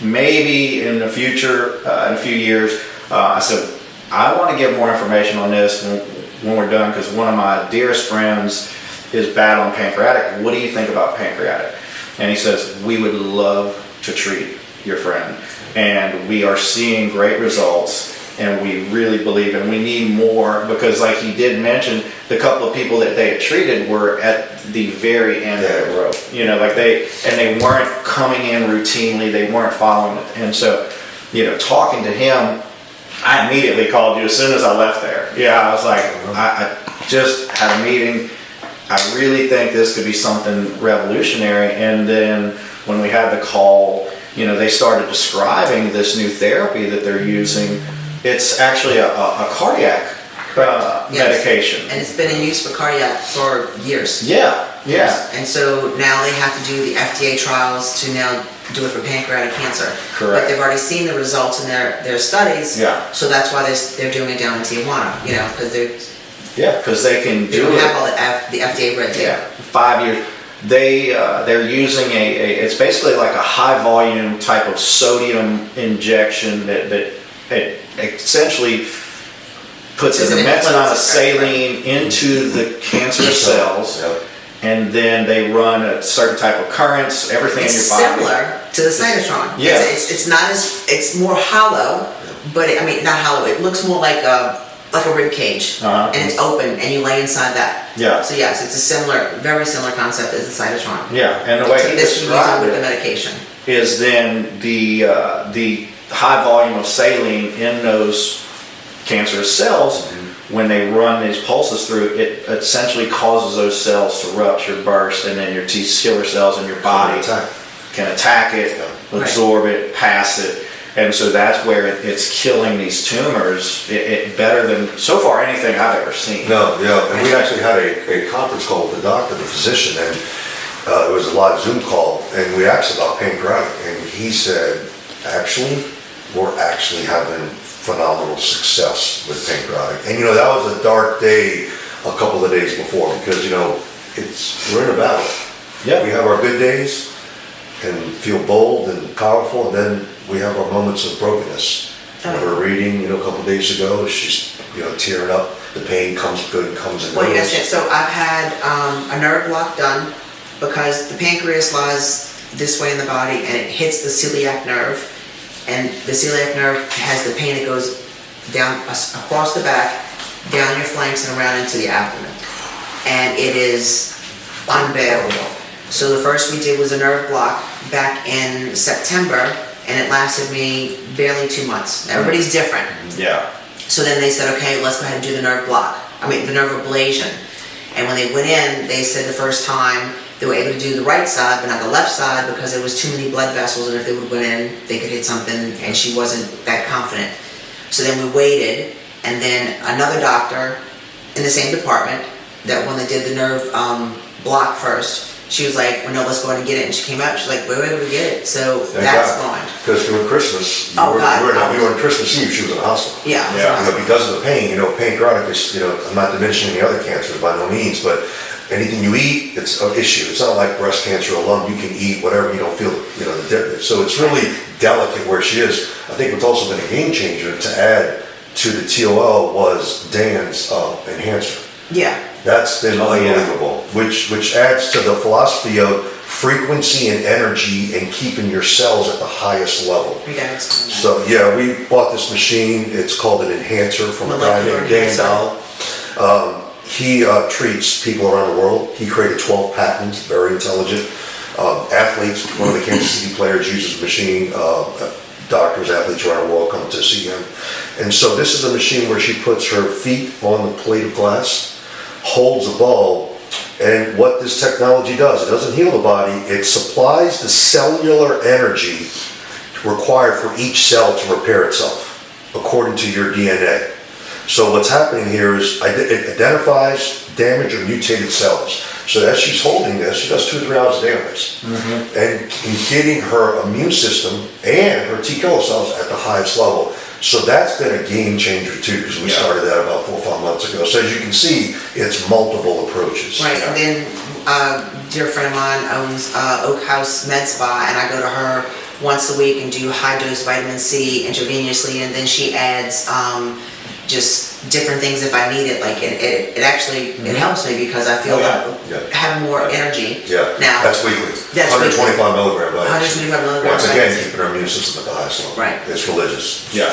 Maybe in the future, in a few years. I said, I want to get more information on this when we're done, because one of my dearest friends is battling pancreatic. What do you think about pancreatic? And he says, we would love to treat your friend. And we are seeing great results, and we really believe, and we need more, because like he did mention, the couple of people that they had treated were at the very end of the road. They weren't coming in routinely, they weren't following it. And so, talking to him, I immediately called you as soon as I left there. I was like, I just had a meeting. I really think this could be something revolutionary. And then when we had the call, they started describing this new therapy that they're using. It's actually a cardiac medication. And it's been in use for cardiac for years. And so now they have to do the FDA trials to now do it for pancreatic cancer. Correct. But they've already seen the results in their studies. Yeah. So that's why they're doing it down in Tijuana, because Yeah, because they can They do don't it. have all the FDA red tape. Yeah, 5 years. They're using it's basically like a high volume type of sodium injection that it essentially puts Does an it immense amount of influence it? saline into the cancerous cells, Yep. and then they run a certain type of currents, everything It's in your body. similar to the cytotron. Yeah. It's not it's more hollow, but I mean, not hollow, it looks more like a rib cage. Uh-huh. And it's open and you lay inside that. Yeah. So yes, it's a very similar concept as the cytotron. Yeah, and the way he This you use it described with the it medication. is then the high volume of saline in those cancerous cells, when they run these pulses through, it essentially causes those cells to rupture, burst, and then your T killer cells in your body can attack it, absorb it, pass it. And so that's where it's killing these tumors it better than, so far, anything I've ever seen. No, yeah, and we actually had a conference call with the doctor, the physician, and it was a live Zoom call, and we asked about pancreatic, and he said, actually, we're actually having phenomenal success with pancreatic. And that was a dark day a couple of days before, because we're in a battle. Yeah. We have our good days and feel bold and powerful, and then we have our moments of brokenness. Oh. We were reading, a couple of days ago, she's tearing up. The pain comes good and comes and Well, goes. yes, so I've had a nerve block done because the pancreas lies this way in the body and it hits the celiac nerve, and the celiac nerve has the pain that goes down across the back, down your flanks and around into the abdomen, and it is unbearable. So the first we did was a nerve block back in September, and it lasted me barely 2 months. Everybody's different. Yeah. So then they said, okay, let's go ahead and do the nerve the nerve ablation. And when they went in, they said the first time they were able to do the right side, but not the left side, because there was too many blood vessels, and if they would have went in, they could hit something, and she wasn't that confident. So then we waited, and then another doctor in the same department, that when they did the nerve block first, she was like, well, no, let's go ahead and get it. And she came out, she's like, we were able to get it. So that's going. Because during Christmas, Oh, God. we were on Christmas Eve, she was in the hospital. Yeah. Yeah. Because of the pain, pancreatic is, I'm not diminishing any other cancers by no means, but anything you eat, it's an issue. It's not like breast cancer or lung, you can eat whatever, you don't feel, the difference. So it's really delicate where she is. I think what's also been a game changer to add to the TOL was Dan's enhancer. Yeah. That's been unbelievable, which adds to the philosophy of frequency and energy and keeping your cells at the highest level. We gotta explain that. So yeah, we bought this machine. It's called an enhancer from a guy named Dan Dahl. He treats people around the world. He created 12 patents, very intelligent. Athletes, one of the Kansas City players uses the machine. Doctors, athletes around the world come to see him. And so this is a machine where she puts her feet on the plate of glass, holds a bulb, and what this technology does, it doesn't heal the body, it supplies the cellular energy required for each cell to repair itself, according to your DNA. So what's happening here is it identifies damaged or mutated cells. So as she's holding this, she does 2 or 3 hours a day on this. Mm-hmm. And in getting her immune system and her T killer cells at the highest level. So that's been a game changer too, because we started that about 4 or 5 months ago. So as you can see, it's multiple approaches. Right, and then a dear friend of mine owns Oak House Med Spa, and I go to her once a week and do high dose vitamin C intravenously, and then she adds just different things if I need it. Like it actually it helps me because I feel have more energy. Yeah, Now that's weekly. That's 125 milligram vitamins. 125 milligrams. Once again, keeping our immune system at the highest level. Right. It's religious. Yeah.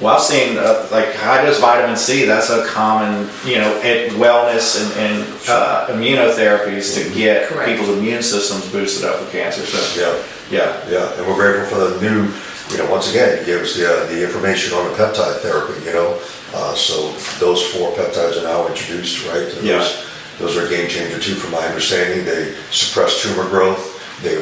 Well, I've seen like high dose vitamin C. That's a common, wellness and immunotherapies to get people's immune systems boosted up for cancer. So Yeah, and we're grateful for the new. Once again, he gave us the information on the peptide therapy. So those 4 peptides are now introduced, right? And those are a game changer too, from my understanding. They suppress tumor growth. They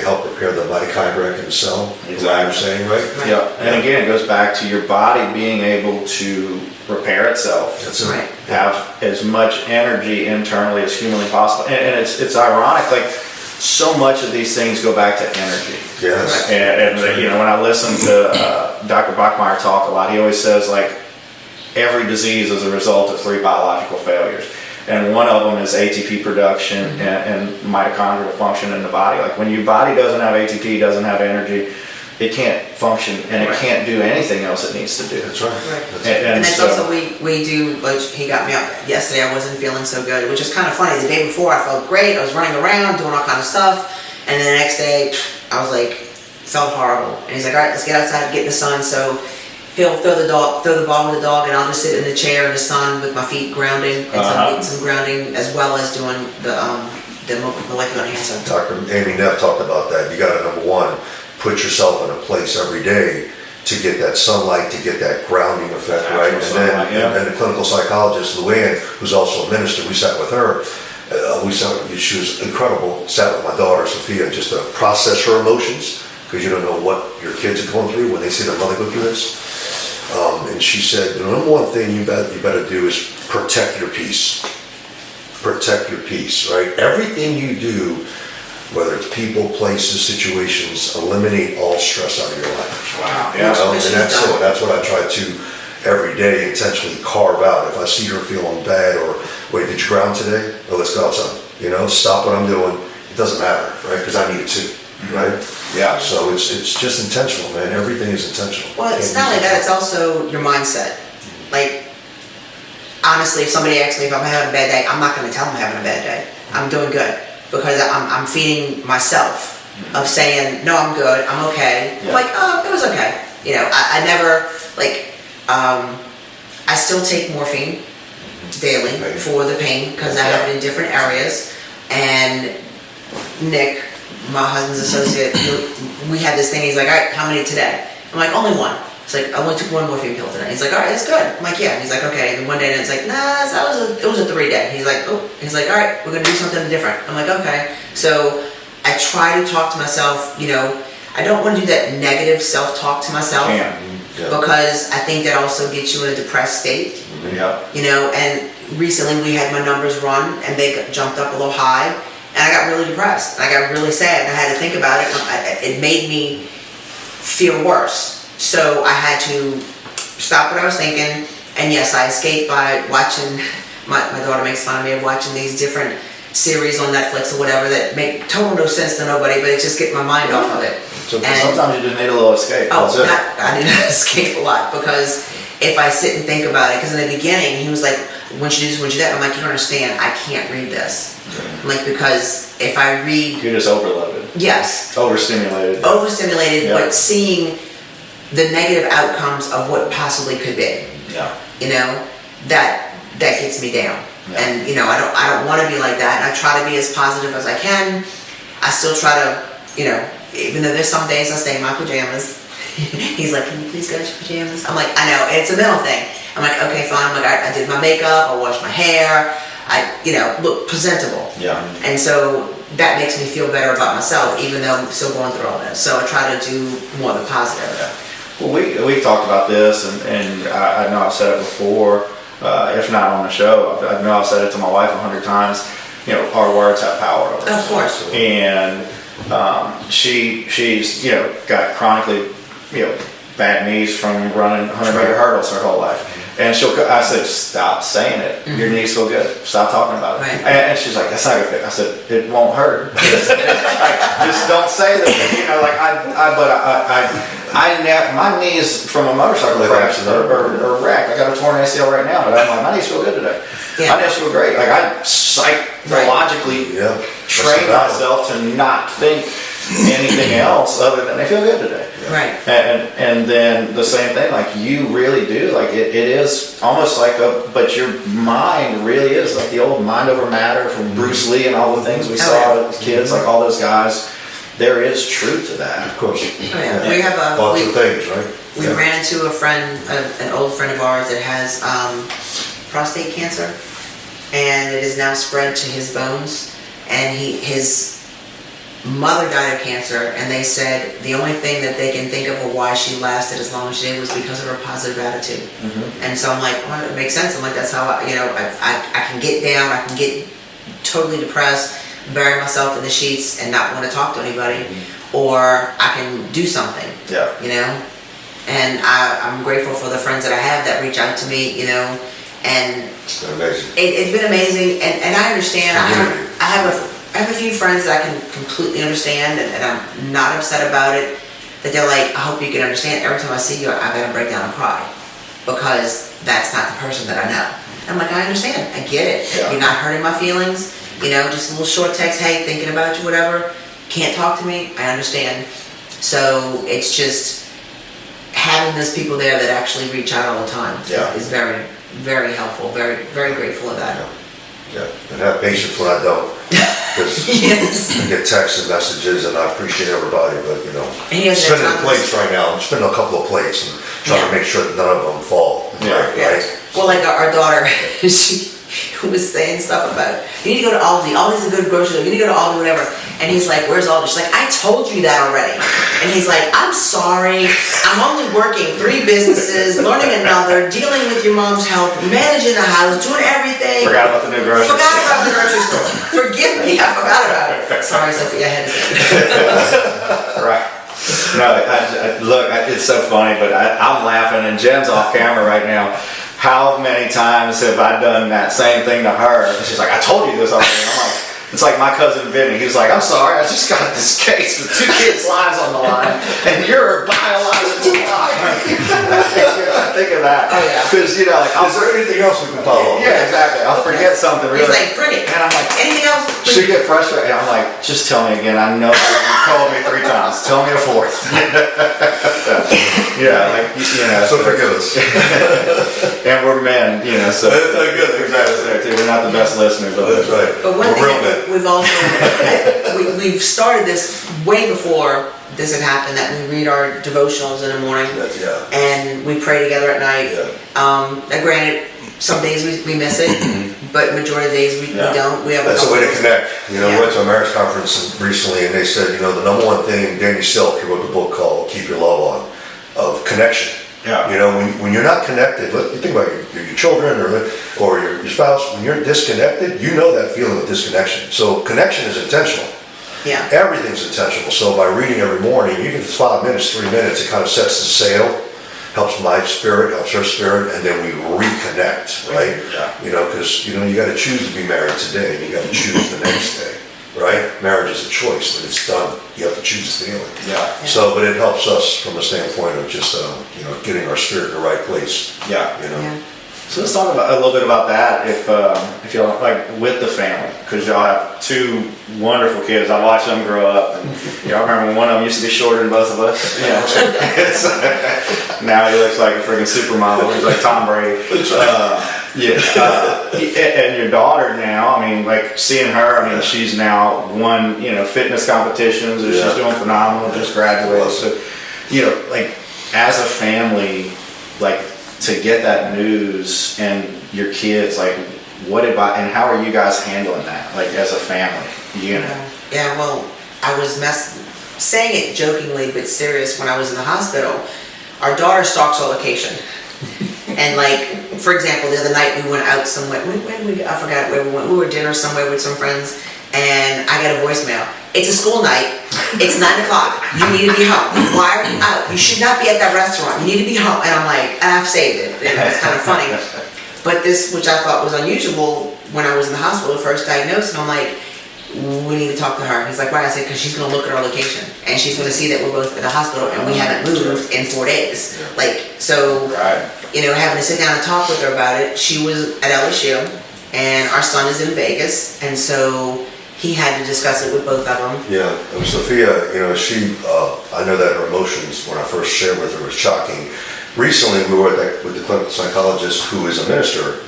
help repair the mitochondria in the cell. Is that what you're saying, right? Yeah, and again, it goes back to your body being able to repair itself. That's it. Right. Have as much energy internally as humanly possible, and it's ironic. Like so much of these things go back to energy. Yes. And when I listen to Dr. Bachmeyer talk a lot, he always says like every disease is a result of 3 biological failures. And one of them is ATP production and mitochondrial function in the body. Like when your body doesn't have ATP, doesn't have energy, it can't function and it can't do anything else it needs to do. That's right. And that's also we do, like he got me up yesterday, I wasn't feeling so good, which is kind of funny. The day before I felt great, I was running around doing all kind of stuff, and then the next day I was like, felt horrible. And he's like, all right, let's get outside and get in the sun. So he'll throw the ball with the dog, and I'll just sit in the chair in the sun with my feet grounding, and so I'm getting some grounding as well as doing the molecular enhancer. Dr. Amy Neff talked about that. You got to, number one, put yourself in a place every day to get that sunlight, to get that grounding effect, right? And then the clinical psychologist, Luann, who's also a minister, we sat with her. She was incredible. Sat with my daughter, Sophia, just to process her emotions, because you don't know what your kids are going through when they see their mother go through this. And she said, the number one thing you better do is protect your peace. Protect your peace, right? Everything you do, whether it's people, places, situations, eliminate all stress out of your life. Wow. You know? And that's it. That's what I try to every day intentionally carve out. If I see her feeling bad, or wait, did you ground today? Oh, let's go outside. You know, stop what I'm doing. It doesn't matter, right? Because I need it too, right? Yeah. So it's just intentional, man. Everything is intentional. Well, it's not only that, it's also your mindset. Like, honestly, if somebody asks me if I'm having a bad day, I'm not going to tell them I'm having a bad day. I'm doing good, because I'm feeding myself of saying, no, I'm good, I'm okay. Yeah. I'm like, oh, it was okay. You know, I never, like, I still take morphine daily for the pain, because I have it in different areas. And Nick, my husband's associate, we had this thing, he's like, all right, how many today? I'm like, only one. It's like, I only took 1 morphine pill today. He's like, all right, that's good. I'm like, yeah. And he's like, okay. And then one day, and it's like, nah, it was a 3-day. He's like, oh. He's like, all right, we're gonna do something different. I'm like, okay. So I try to talk to myself. You know, I don't want to do that negative self-talk to myself, because I think that also gets you in a depressed state. Yeah. You know, and recently we had my numbers run, and they jumped up a little high, and I got really depressed. I got really sad, and I had to think about it. It made me feel worse. So I had to stop what I was thinking, and yes, I escaped by watching, my daughter makes fun of me of watching these different series on Netflix or whatever that make total no sense to nobody, but it just get my mind off of it. So sometimes you just need a little escape. Oh, I need to escape a lot, because if I sit and think about it, because in the beginning he was like, once you do this, once you do that, I'm like, you don't understand, I can't read this. I'm like, because if I read... You're just overloaded. Yes. Overstimulated. Overstimulated, but seeing the negative outcomes of what possibly could be. Yeah. You know, that gets me down. Yeah. And you know, I don't want to be like that, and I try to be as positive as I can. I still try to, you know, even though there's some days I stay in my pajamas. He's like, can you please go to your pajamas? I'm like, I know, it's a mental thing. I'm like, okay, fine. I'm like, I did my makeup, I washed my hair, I, you know, look presentable. Yeah. And so that makes me feel better about myself, even though I'm still going through all this. So I try to do more of the positive. Yeah. Well, we've talked about this, and I know I've said it before, if not on the show. I know I've said it to my wife 100 times. You know, our words have power over us. Of course. And she's you know, got chronically, you know, bad knees from running 100-meter hurdles her whole life. And I said, stop saying it. Your knees feel good. Stop talking about it. Right. And she's like, that's not good. I said, it won't hurt. Just don't say that. You know, like my knees from a motorcycle crash are wrecked. I got a torn ACL right now, but I'm like, my knees feel good today. Yeah. My knees feel great. Like I psychologically trained myself to not think anything else other than they feel good today. Right. And then the same thing, like you really do, like it is almost like but your mind really is like the old mind over matter from Bruce Lee and all the things we saw as kids, like all those guys. There is truth to that. Of course. Oh, yeah. We have lots of things, right? We ran into a friend, an old friend of ours that has prostate cancer, and it is now spread to his bones, and his mother died of cancer, and they said the only thing that they can think of why she lasted as long as she did was because of her positive attitude. Mm-hmm. And so I'm like, well, it makes sense. I'm like, that's how I can get down, I can get totally depressed, bury myself in the sheets and not want to talk to anybody, or I can do something. Yeah. You know? And I'm grateful for the friends that I have that reach out to me, you know, and It's been amazing. it's been amazing, and I understand. I have a few friends that I can completely understand, and I'm not upset about it. That they're like, I hope you can understand. Every time I see you, I gotta break down and cry because that's not the person that I know. I'm like, I understand. I get it. Yeah. You're not hurting my feelings. You know, just a little short text. Hey, thinking about you, whatever. Can't talk to me. I understand. So it's just having those people there that actually reach out all the time is very, very helpful. Very, very grateful of that. Yeah, and have patience when I don't. Because Yes. I get texts and messages and I appreciate everybody, but you know, And he has that spinning time. plates right now. I'm spinning a couple of plates and trying to make sure that none of them fall. Yeah. Right? Well, like our daughter, she was saying stuff about, you need to go to Aldi. Aldi's a good grocery store. You need to go to Aldi, whatever. And he's like, where's Aldi? She's like, I told you that already. And he's like, I'm sorry. I'm only working 3 businesses, learning another, dealing with your mom's health, managing the house, doing everything. Forgot about the new grocery Forgot store. about the grocery store. Forgive me, I forgot about it. Sorry, Sophie, I had to say it. Right. No, look, it's so funny, but I'm laughing, and Jen's off camera right now. How many times have I done that same thing to her? And she's like, I told you this already. And I'm like, it's like my cousin Vinny. He was like, I'm sorry, I just got this case with 2 kids' lives on the line, and you're biologically lying. I think of that. Oh, yeah. Because, you know, like, Is there anything else we can follow up? yeah, exactly. I'll forget something really. He's like, bring it. And I'm like, Anything else? she get frustrated. I'm like, just tell me again. I know you told me 3 times. Tell me a 4th. Yeah, like, you know. So forgive us. And we're men, you know, so. That's good, exactly. We're not the best listeners, but. That's right. But one We're thing real that men. we've also, we've started this way before this had happened, that we read our devotionals in the morning. Yeah. And we pray together at night. Yeah. Granted, some days we miss it, but majority of the days we don't. We have That's a way to connect. You know, Yeah. we went to a marriage conference recently and they said, you know, the number one thing, Danny Silk, he wrote the book called Keep Your Love On, of connection. Yeah. You know, when you're not connected, you think about your children or your spouse, when you're disconnected, you know that feeling of disconnection. So connection is intentional. Yeah. Everything's intentional. So by reading every morning, even if it's 5 minutes, 3 minutes, it kind of sets the sail, helps my spirit, helps her spirit, and then we reconnect, right? Yeah. You know, because, you know, you got to choose to be married today, and you got to choose the next day, right? Marriage is a choice, but it's done. You have to choose the feeling. Yeah. So, but it helps us from a standpoint of just, you know, getting our spirit in the right place. Yeah. You know. Yeah. So let's talk about a little bit about that, if y'all like with the family, because y'all have 2 wonderful kids. I watched them grow up, and y'all remember when one of them used to be shorter than both of us. Yeah. Now he looks like a freaking supermodel. He's like Tom Brady. And your daughter now, I mean, like seeing her, I mean, she's now won, you know, fitness competitions, and she's doing phenomenal. Just graduated, so you know, like as a family, like. To get that news and your kids, like, and how are you guys handling that, like, as a family unit? Yeah, well, I was saying it jokingly but serious when I was in the hospital. Our daughter stalks our location. And like, for example, the other night we went out somewhere, I forgot where we went, we were at dinner somewhere with some friends, and I got a voicemail. It's a school night, it's 9 o'clock, you need to be home. Why are you out? You should not be at that restaurant, you need to be home. And I'm like, and I've saved it, and it's kind of funny. But this, which I thought was unusual, when I was in the hospital, first diagnosed, and I'm like, we need to talk to her. He's like, why? I said, because she's going to look at our location, and she's going to see that we're both at the hospital, and we haven't moved in 4 days. Like, so, you know, having to sit down and talk with her about it. She was at LSU, and our son is in Vegas, and so he had to discuss it with both of them. Yeah, and Sophia, you know, I know that her emotions, when I first shared with her, was shocking. Recently, we were with the clinical psychologist who is a minister,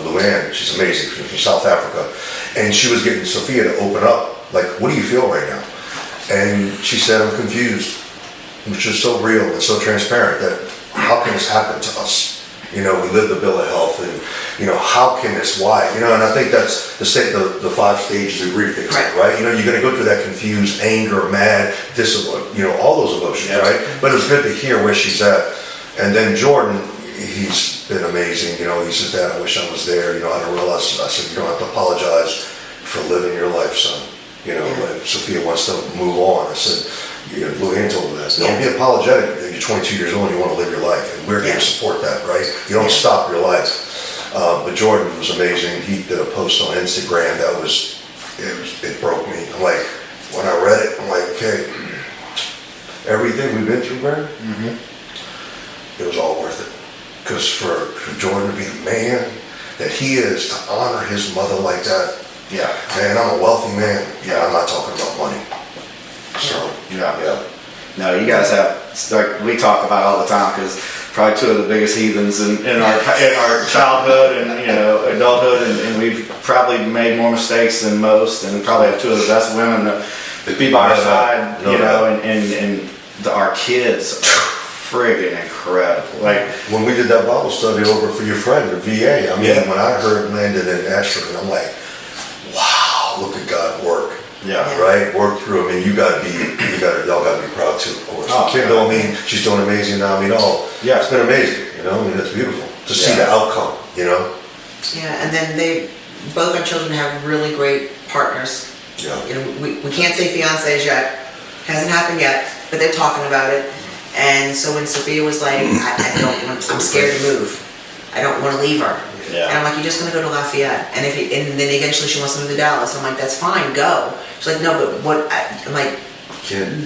Luann. She's amazing. She's from South Africa. And she was getting Sophia to open up. Like, what do you feel right now? And she said, I'm confused, which is so real and so transparent that how can this happen to us? You know, we live the bill of health, and you know, how can this? Why? You know, and I think that's the 5 stages of grief, right? You know, you're going to go through that confused, anger, mad, you know, all those emotions, right? But it was good to hear where she's at. And then Jordan, he's been amazing. You know, he says, Dad, I wish I was there. You know, I don't realize. I said, you don't have to apologize for living your life, son. You know, Sophia wants to move on. I said, you know, Luann told him that. Don't be apologetic. you're 22 years old and you want to live your life, and we're here Yeah. to support that, right? You don't stop your life. But Jordan was amazing. He did a post on Instagram that it broke me. I'm like, when I read it, I'm like, okay, everything we've been through, Brandon, it was all worth it. Because for Jordan to be the man that he is, to honor his mother like that, Yeah. man, I'm a wealthy man. Yeah, I'm not talking about money. So, Yeah. No, you guys have, like we talk about all the time, because probably two of the biggest heathens in our childhood and adulthood, and we've probably made more mistakes than most, and probably have two of the best women to be by our side, and our kids are friggin' incredible. Like when we did that Bible study over for your friend, the VA, I mean, when I heard Landon and Ashford, I'm like, wow, look at God work. Yeah. Right? Work through. I mean, y'all gotta be proud too, of course. Oh, Kendall, I mean, she's doing amazing now. I mean, Yeah. it's been amazing, I mean, it's beautiful to see the outcome, Yeah, and then both our children have really great partners. Yeah. We can't say fiancés yet, hasn't happened yet, but they're talking about it. And so when Sophia was like, I'm scared to move. I don't want to leave her. Yeah. And I'm like, you're just going to go to Lafayette. And then eventually she wants to move to Dallas. I'm like, that's fine, go. She's like, no, but I'm like,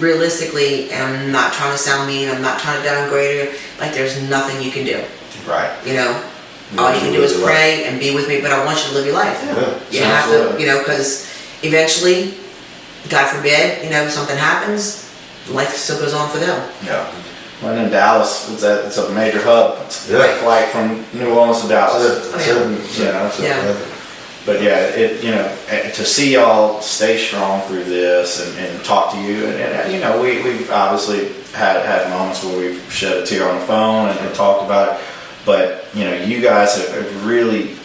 realistically, and I'm not trying to sound mean, I'm not trying to downgrade her, like there's nothing you can do. Right. All you can do is pray and be with me, but I want you to live your life. Yeah. You have to, because eventually, God forbid, something happens, life still goes on for them. Yeah. When in Dallas, it's a major hub. It's a direct flight from New Orleans to Dallas. But yeah, to see y'all stay strong through this and talk to you, and we've obviously had moments where we've shed a tear on the phone and talked about it, but you guys have really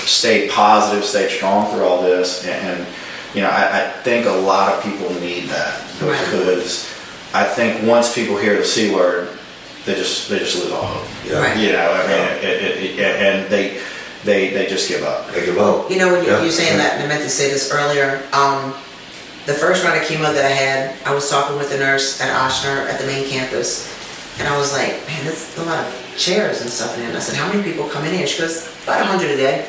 stayed positive, stayed strong through all this, and I think a lot of people need that, because I think once people hear the C word, they just lose all hope. Yeah. Right. And they just give up. They give up. When you're saying that, and I meant to say this earlier, the first round of chemo that I had, I was talking with the nurse at Ochsner at the main campus, and I was like, man, there's a lot of chairs and stuff in there. And I said, how many people come in here? She goes, about 100 a day.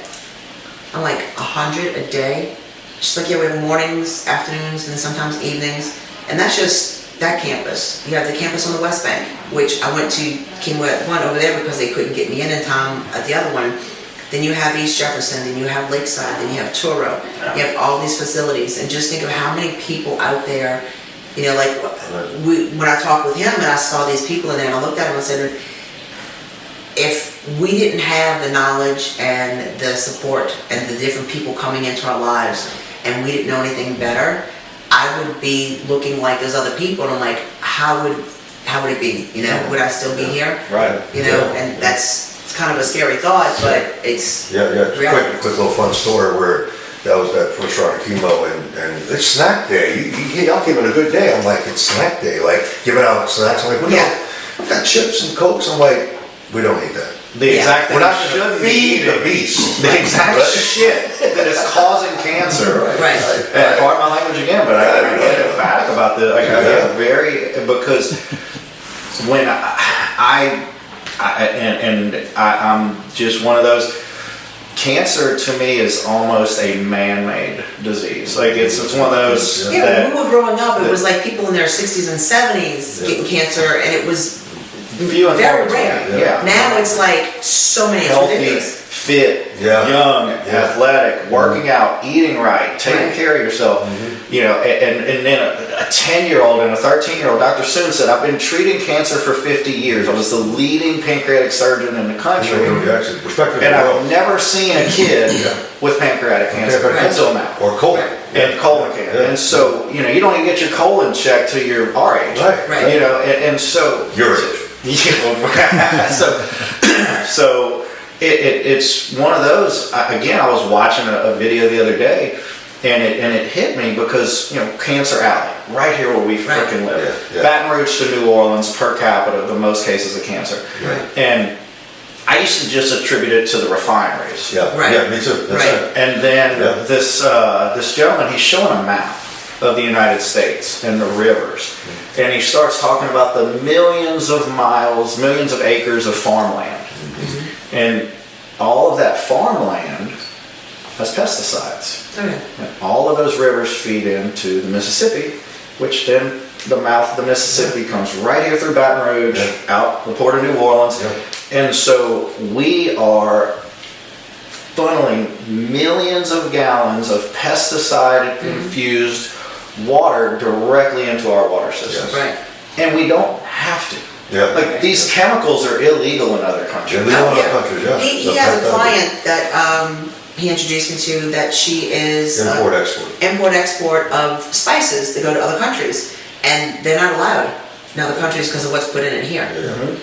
I'm like, 100 a day? She's like, yeah, we have mornings, afternoons, and then sometimes evenings, and that's just that campus. You have the campus on the West Bank, which I went to chemo at one over there because they couldn't get me in time at the other one. Then you have East Jefferson, then you have Lakeside, then you have Toro. You have all these facilities, and just think of how many people out there, when I talked with him and I saw these people in there, and I looked at him and said, if we didn't have the knowledge and the support and the different people coming into our lives, and we didn't know anything better, I would be looking like those other people, and I'm like, how would it be? Would I still be here? Right. And it's kind of a scary thought, but it's reality. Quick little fun story where that was that first round of chemo, and it's snack day. Y'all came in a good day. I'm like, it's snack day, like giving out snacks. I'm like, we got chips and Cokes. I'm like, we don't need that. The exact thing We're not going to feed the beast. The exact shit that is causing cancer. Right. And pardon my language again, but I get emphatic about this. I get very, because when I'm just one of those. Cancer to me is almost a man-made disease. Like it's one of those. Yeah, when we were growing up, it was like people in their 60s and 70s getting cancer, and it was few and very far rare. between. Yeah. Now it's like so many. Healthy, fit, young, athletic, working out, eating right, taking care of yourself. And then a 10-year-old and a 13-year-old, Dr. Soon said, I've been treating cancer for 50 years. I was the leading pancreatic surgeon in the country. And I've never seen a kid with pancreatic cancer until now. Or colon. And colon cancer. And so, you don't even get your colon checked till you're our age. Right. And so... Your age. So it's one of those. Again, I was watching a video the other day, and it hit me because Cancer Alley, right here where we freaking live, Baton Rouge to New Orleans per capita, the most cases of cancer, and I used to just attribute it to the refineries. Yeah, me too. That's right. And then this gentleman, he's showing a map of the United States and the rivers. And he starts talking about the millions of miles, millions of acres of farmland. And all of that farmland has pesticides. Okay. And all of those rivers feed into the Mississippi, which then the mouth of the Mississippi comes right here through Baton Rouge, out the port of New Orleans. And so we are funneling millions of gallons of pesticide-infused water directly into our water system. Right. And we don't have to. Yeah. Like, these chemicals are illegal in other countries. Illegal in other countries, yeah. He has a client that he introduced me to that she is import-export of spices that go to other countries. And they're not allowed in other countries because of what's put in it here.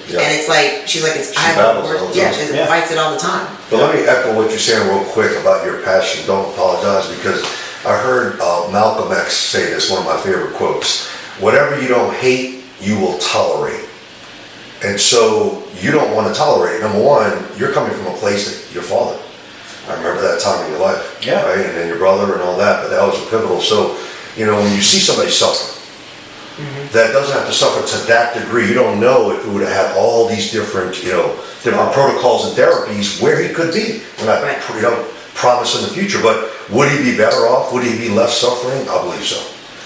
Yeah. And it's like, she's like, it's, She battles all the yeah, time. she fights it all the time. But let me echo what you're saying real quick about your passion. Don't apologize, because I heard Malcolm X say this, one of my favorite quotes. Whatever you don't hate, you will tolerate. And so you don't want to tolerate. Number one, you're coming from a place that your father, I remember that time in your life, Yeah. right? And then your brother and all that, but that was pivotal. So, you know, when you see somebody suffer, that doesn't have to suffer to that degree. You don't know if we would have had all these different, different protocols and therapies where he could be. We're not, promising the future, but would he be better off? Would he be less suffering? I believe so.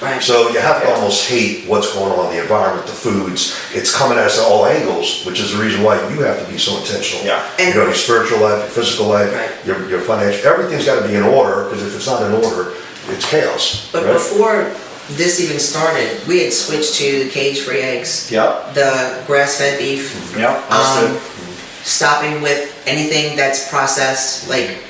Right. So you have to almost hate what's going on, the environment, the foods. It's coming at us at all angles, which is the reason why you have to be so intentional. Yeah. And your spiritual life, your physical life, your financial, everything's got to be in order, because if it's not in order, it's chaos. But before this even started, we had switched to cage-free eggs. Yep. The grass-fed beef. Yep. Understood. Stopping with anything that's processed, like,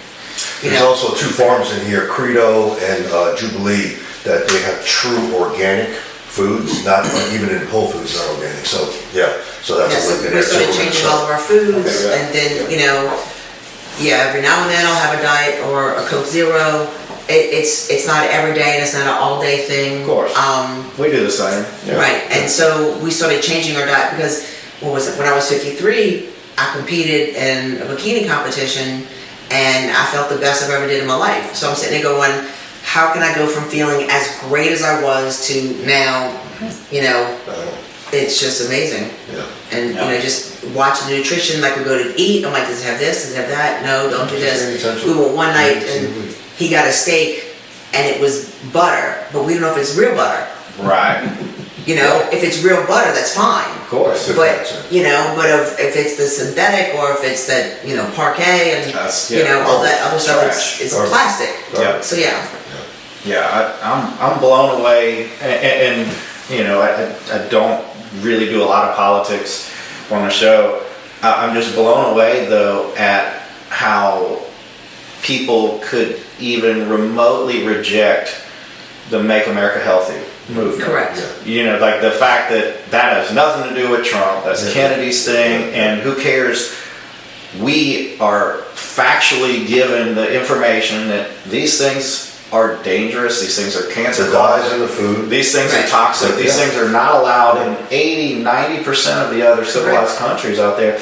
There's also two farms in here, Credo and Jubilee, that they have true organic foods, not even in Whole Foods not organic. So so that's yes, a link in we there. started changing all of our foods, Okay, and then every now and then I'll have a diet or a Coke Zero. It's not every day, and it's not an all day thing. Of course. We do the same. Yeah. Right, and so we started changing our diet because when I was 53, I competed in a bikini competition, and I felt the best I've ever did in my life. So I'm sitting there going, how can I go from feeling as great as I was to now, it's just amazing. Yeah. And, just watching the nutrition, like we go to eat, I'm like, does it have this, does it have that? No, don't do this. We went one night and he got a steak and it was butter, but we don't know if it's real butter. Right. If it's real butter, that's fine. Of course. But, if it's the synthetic or if it's that, Parquet and, all that other stuff, it's plastic. Yeah. So, yeah. Yeah, I'm blown away, and I don't really do a lot of politics on the show. I'm just blown away, though, at how people could even remotely reject the Make America Healthy movement. Correct. Like the fact that has nothing to do with Trump, that's Kennedy's thing, and who cares? We are factually given the information that these things are dangerous, these things are cancer dyes in the food. These things are toxic, these things are not allowed in 80-90% of the other civilized countries out there.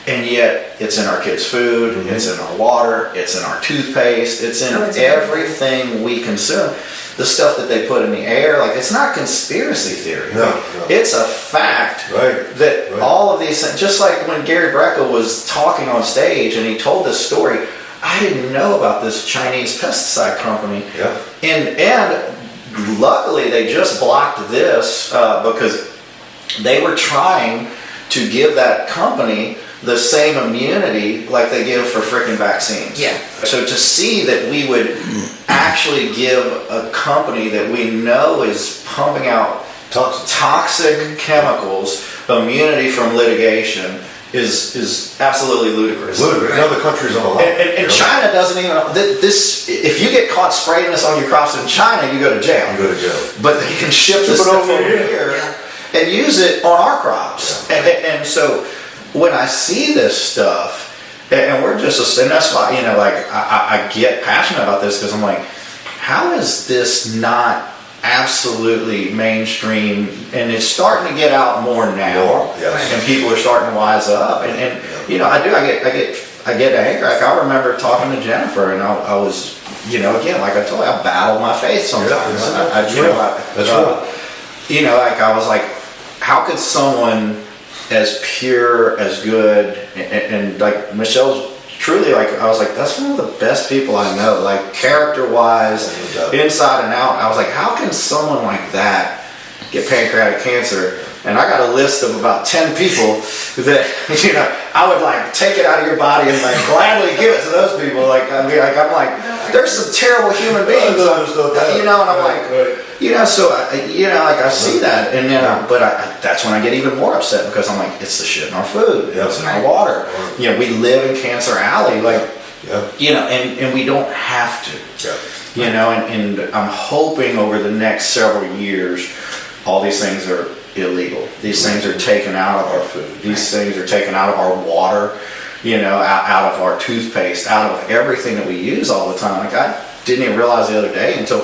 And yet, it's in our kids' food, it's in our water, it's in our toothpaste, it's in everything we consume. The stuff that they put in the air, like, it's not conspiracy theory. No. It's a fact that all of these things, just like when Gary Brecka was talking on stage and he told this story, I didn't know about this Chinese pesticide company. Yeah. And luckily they just blocked this because they were trying to give that company the same immunity like they give for frickin' vaccines. Yeah. So to see that we would actually give a company that we know is pumping out toxic chemicals immunity from litigation is absolutely ludicrous. Ludicrous. In other countries on the line. And China doesn't even, this, if you get caught spraying this on your crops in China, you go to jail. But they can ship this stuff over here and use it on our crops. And so when I see this stuff, and we're just, and that's why, I get passionate about this, because I'm like, how is this not absolutely mainstream? And it's starting to get out more now, and people are starting to wise up. And I get angry. Like, I remember talking to Jennifer, and I was again, like I told you, I battle my faith sometimes. Like I was like, how could someone as pure, as good, and like Michelle's truly, like, I was like, that's one of the best people I know, like character-wise, inside and out. I was like, how can someone like that get pancreatic cancer? And I got a list of about 10 people that, I would like take it out of your body and like gladly give it to those people. Like, I mean, like, I'm like, there's some terrible human beings, and I'm like, so, like I see that, and then, that's when I get even more upset because I'm like, it's the shit in our food, it's in our water. We live in Cancer Alley, like, and we don't have to, and I'm hoping over the next several years, all these things are illegal. These things are taken out of our food. These things are taken out of our water, out of our toothpaste, out of everything that we use all the time. Like I didn't even realize the other day until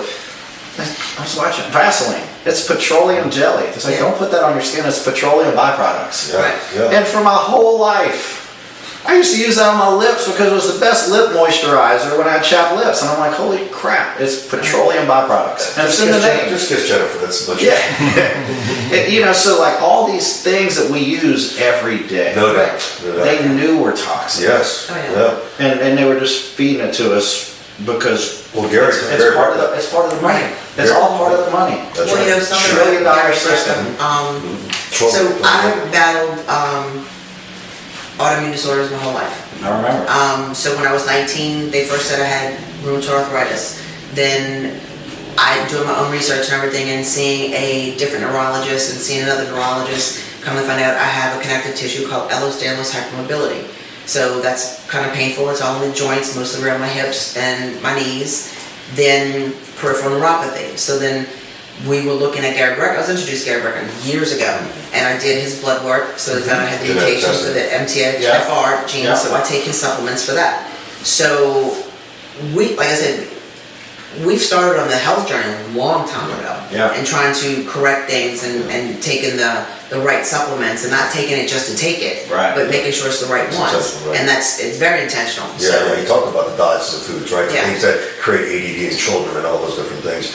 I was watching Vaseline. It's petroleum jelly. It's like, don't put that on your skin. It's petroleum byproducts. And for my whole life, I used to use that on my lips because it was the best lip moisturizer when I had chapped lips. And I'm like, holy crap, it's petroleum byproducts. And it's in the name. Just kiss Jennifer, that's much. So like all these things that we use every day. No doubt. They knew were toxic. Yes. And they were just feeding it to us because Gary, it's part of the money. It's all part of the money. Well, some $1 trillion system. So I battled autoimmune disorders my whole life. I remember. So when I was 19, they first said I had rheumatoid arthritis. Then I doing my own research and everything and seeing a different neurologist and seeing another neurologist, come to find out I have a connective tissue called Ehlers-Danlos hypermobility. So that's kind of painful. It's all in the joints, mostly around my hips and my knees. Then peripheral neuropathy. So then we were looking at Gary Brecken. I was introduced to Gary Brecken years ago, and I did his blood work, so they found I had the mutation for the MTHFR gene, so I take his supplements for that. So like I said, we've started on the health journey a long time ago, and trying to correct things and taking the right supplements and not taking it just to take it, but making sure it's the right ones, and it's very intentional. You talk about the diets and the foods, right? The things that create ADD in children and all those different things.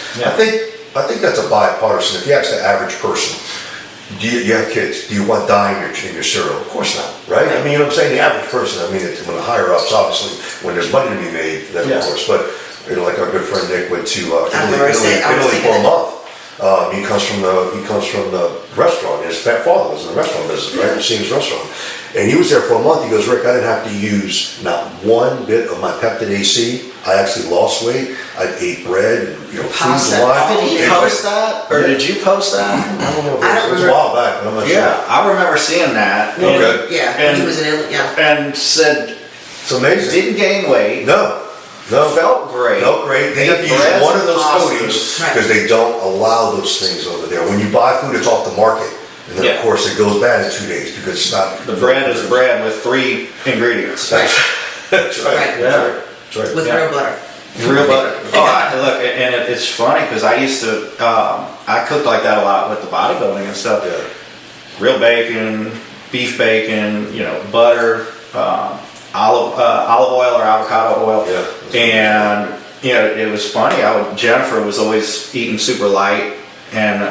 I think that's a bipartisan. If you ask the average person, do you have kids? Do you want dye in your cereal? Of course not, right? I mean, what I'm saying, the average person, I mean, when the higher ups, obviously, when there's money to be made, then of course, but like our good friend Nick went to Italy for a month. He comes from the restaurant. His father was in the restaurant business, right? Seems restaurant. And he was there for a month. He goes, Rick, I didn't have to use not one bit of my Peptid AC. I actually lost weight. I ate bread and foods and wine. Did he post that, or did you post that? I don't know. It was a while back, but I'm not sure. I remember seeing that. Okay. He was and said it's amazing. Didn't gain weight. No. Felt great. They have to use one of those coatings because they don't allow those things over there. When you buy food, it's off the market. And then, of course, it goes bad in 2 days because it's not... The bread is bread with 3 ingredients. That's right. That's right. With real butter. Real butter. Look, and it's funny because I used to... I cooked like that a lot with the bodybuilding and stuff. Real bacon, beef bacon, butter... olive oil or avocado oil, and it was funny. Jennifer was always eating super light, and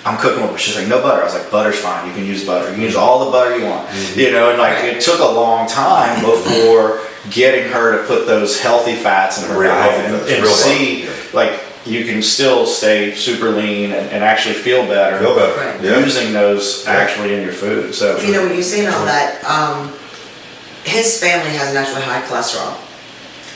I'm cooking with her. She's like, no butter. I was like, butter's fine. You can use butter. You can use all the butter you want. And like it took a long time before getting her to put those healthy fats in her diet and see like you can still stay super lean and actually feel better, using those actually in your food. So when you're saying all that. His family has naturally high cholesterol.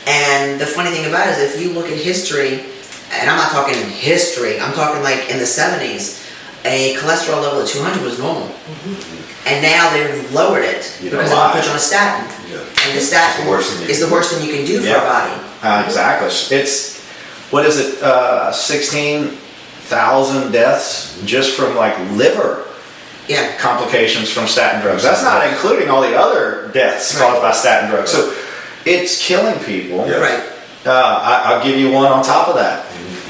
And the funny thing about it is if you look at history, and I'm not talking history, I'm talking like in the 70s, a cholesterol level of 200 was normal. And now they've lowered it because they want to put you on a statin. And the statin is the worst thing you can do for a body. Exactly. It's, 16,000 deaths just from like liver complications from statin drugs. That's not including all the other deaths caused by statin drugs. So it's killing people. I'll give you one on top of that.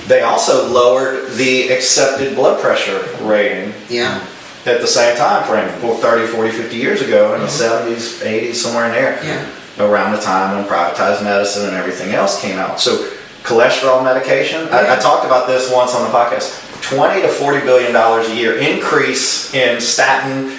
They also lowered the accepted blood pressure rating at the same time frame, 30, 40, 50 years ago in the 70s, 80s, somewhere in there, around the time when privatized medicine and everything else came out. So cholesterol medication. I talked about this once on the podcast. $20 to $40 billion a year increase in statin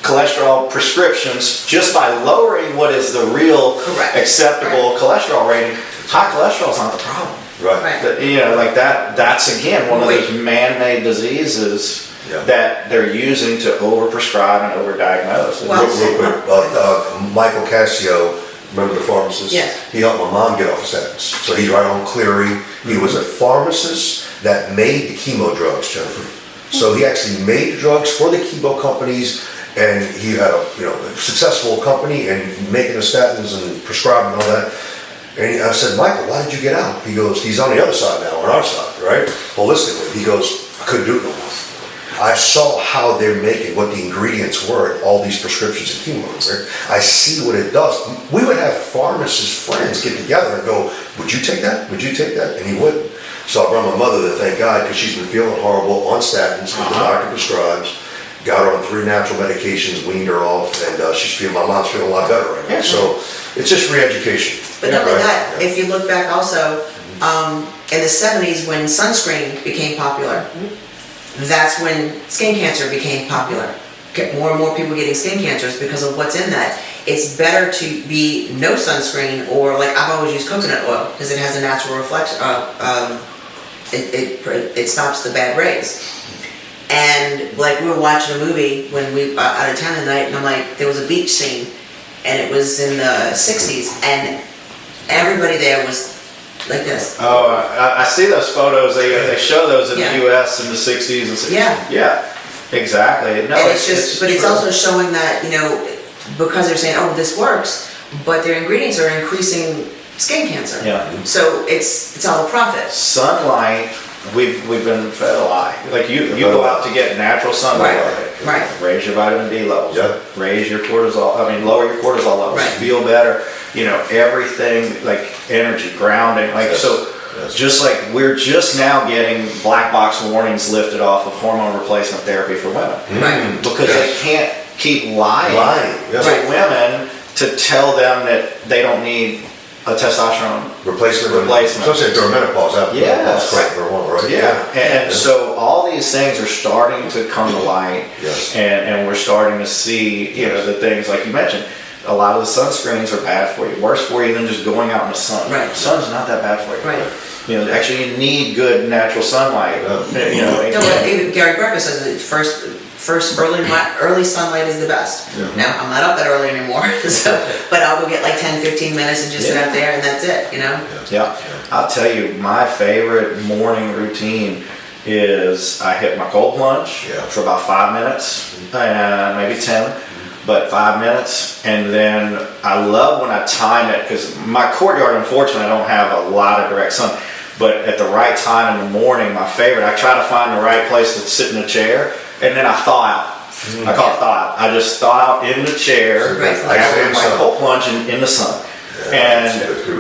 cholesterol prescriptions just by lowering what is the real acceptable cholesterol rating. High cholesterol is not the problem. Right. You know, like that's again one of those man-made diseases that they're using to overprescribe and overdiagnose. Real quick, Michael Cassio, remember the pharmacist? Yes. He helped my mom get off of statins. So he's right on Cleary. He was a pharmacist that made the chemo drugs, Jennifer. So he actually made the drugs for the chemo companies, and he had a successful company and making the statins and prescribing all that. And I said, Michael, why did you get out? He goes, he's on the other side now, on our side, right? Holistically. He goes, I couldn't do it no more. I saw how they're making, what the ingredients were, all these prescriptions of chemo. Right? I see what it does. We would have pharmacist friends get together and go, would you take that? Would you take that? And he wouldn't. So I brought my mother to thank God, because she's been feeling horrible on statins that the doctor prescribes. Got her on 3 natural medications, weaned her off, and my mom's feeling a lot better right now. So it's just re-education. But not only that, if you look back also, in the 70s when sunscreen became popular, that's when skin cancer became popular. More and more people getting skin cancers because of what's in that. It's better to be no sunscreen, or like I've always used coconut oil because it has a natural reflection. It stops the bad rays. And like we were watching a movie when we out of town tonight, and I'm like, there was a beach scene, and it was in the 60s, and everybody there was like this. Oh, I see those photos. They show those in the U.S. in the 60s and 60s. Yeah, exactly. No, and it's also showing that, because they're saying, oh, this works, but their ingredients are increasing skin cancer. Yeah. So it's all a profit. Sunlight, we've been fed a lie. Like you go out to get natural sunlight. Right. Raise your vitamin D levels. Yep. Raise your cortisol. Lower your cortisol levels. Right. Feel better. Everything like energy, grounding. Just like we're just now getting black box warnings lifted off of hormone replacement therapy for women. Right. Because they can't keep lying Yes. to women to tell them that they don't need a testosterone Replacement. Especially during menopause. Yes. That's right. Yeah. And so all these things are starting to come to light. Yes. And we're starting to see, the things like you mentioned. A lot of the sunscreens are bad for you, worse for you than just going out in the sun. Right. The sun's not that bad for you. Right. Actually, you need good natural sunlight. Even Gary Brecker says that first early sunlight is the best. Yeah. Now, I'm not up that early anymore, but I'll go get like 10, 15 minutes and just sit out there, and that's it, Yeah. I'll tell you, my favorite morning routine is I hit my cold plunge for about 5 minutes, and maybe 10. But 5 minutes, and then I love when I time it, because my courtyard, unfortunately, I don't have a lot of direct sun, but at the right time in the morning, my favorite, I try to find the right place to sit in a chair, and then I thaw out. I call it thaw out. I just thaw out in the chair, I have my cold plunge in the sun. And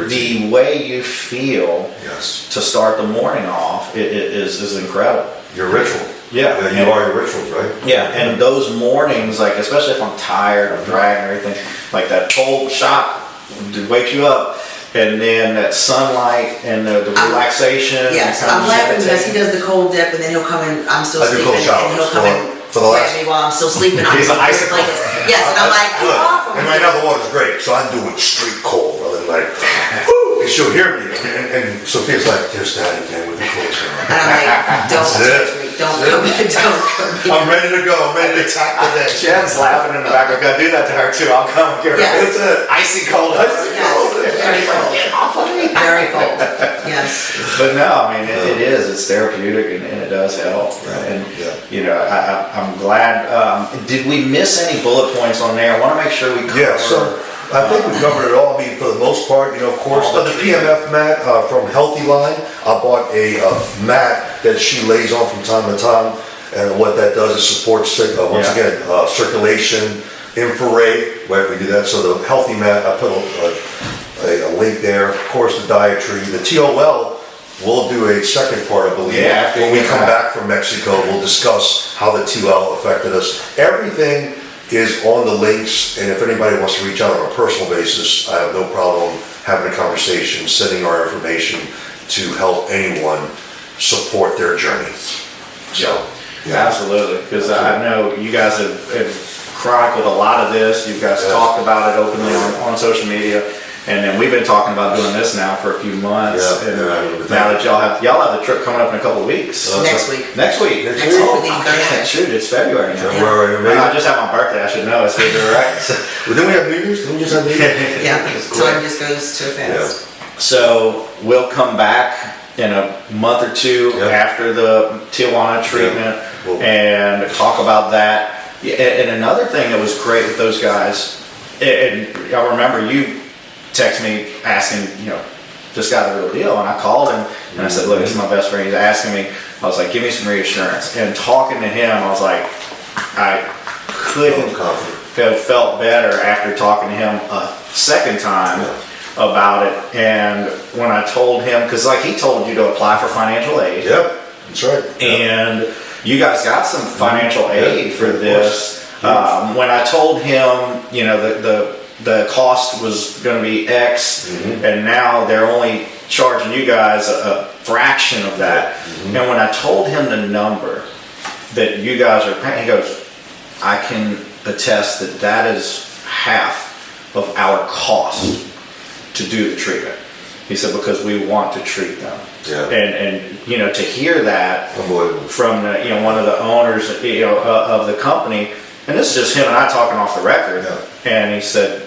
the way you feel to start the morning off is incredible. Your ritual. Yeah, you are your rituals, right? Yeah, and those mornings, like especially if I'm tired, I'm dragging everything, like that cold shock wakes you up, and then that sunlight and the relaxation. Yes, I'm laughing because he does the cold dip, and then he'll come in. I'm still sleeping, and he'll come in grab me while I'm still sleeping. He's an icicle. Yes, and I'm like, get off of me. And right now the water's great, so I'm doing street cold rather than like, woo! And she'll hear me, and Sophia's like, there's that again with the cold. And I'm like, don't touch me. Don't come in. I'm ready to go. I'm ready to tackle that. Jen's laughing in the background. I do that to her too. I'll come get her. Yes. It's icy cold. Very cold. Get off of me. Very cold. Yes. But no, it is. It's therapeutic, and it does help. Right? And I'm glad. Did we miss any bullet points on there? I want to make sure we cover. Yeah. So I think we covered it all. For the most part, of course, the PMF mat from Healthy Line. I bought a mat that she lays on from time to time, and what that does is supports once again circulation, infrared. Right, we do that. So the Healthy Mat, I put a link there. Of course, the dietary, the TOL. We'll do a second part, I believe. Yeah. When we come back from Mexico, we'll discuss how the TOL affected us. Everything is on the links, and if anybody wants to reach out on a personal basis, I have no problem having a conversation, sending our information to help anyone support their journey. So, yeah. Absolutely, because I know you guys have chronicled a lot of this. You guys talked about it openly on social media, and then we've been talking about doing this now for a few months. Yeah, and yeah, now that y'all have the trip coming up in a couple of weeks. Next week. Next week. Next Next week. week, we leave Thursday. Shoot, it's February now. February, I just had my birthday. I should know. It's February, right? Well, then we have New Year's. Didn't we just have New Year's? Yeah, It's quick. time just goes so fast. So we'll come back in a month or two after the Tijuana treatment and talk about that. Yeah, and another thing that was great with those guys, and I remember you text me asking, this guy the real deal, and I called him and I said, look, this is my best friend. He's asking me. I was like, give me some reassurance. And talking to him, I was like, I couldn't have felt better after talking to him a second time about it. And when I told him, because he told you to apply for financial aid. Yep, that's right. And you guys got some financial aid for this. When I told him, the cost was going to be X, and now they're only charging you guys a fraction of that. And when I told him the number that you guys are paying, he goes, I can attest that is half of our cost to do the treatment. He said, because we want to treat them. Yeah. And to hear that Unbelievable. from one of the owners of the company, and this is just him and I talking off the record. And he said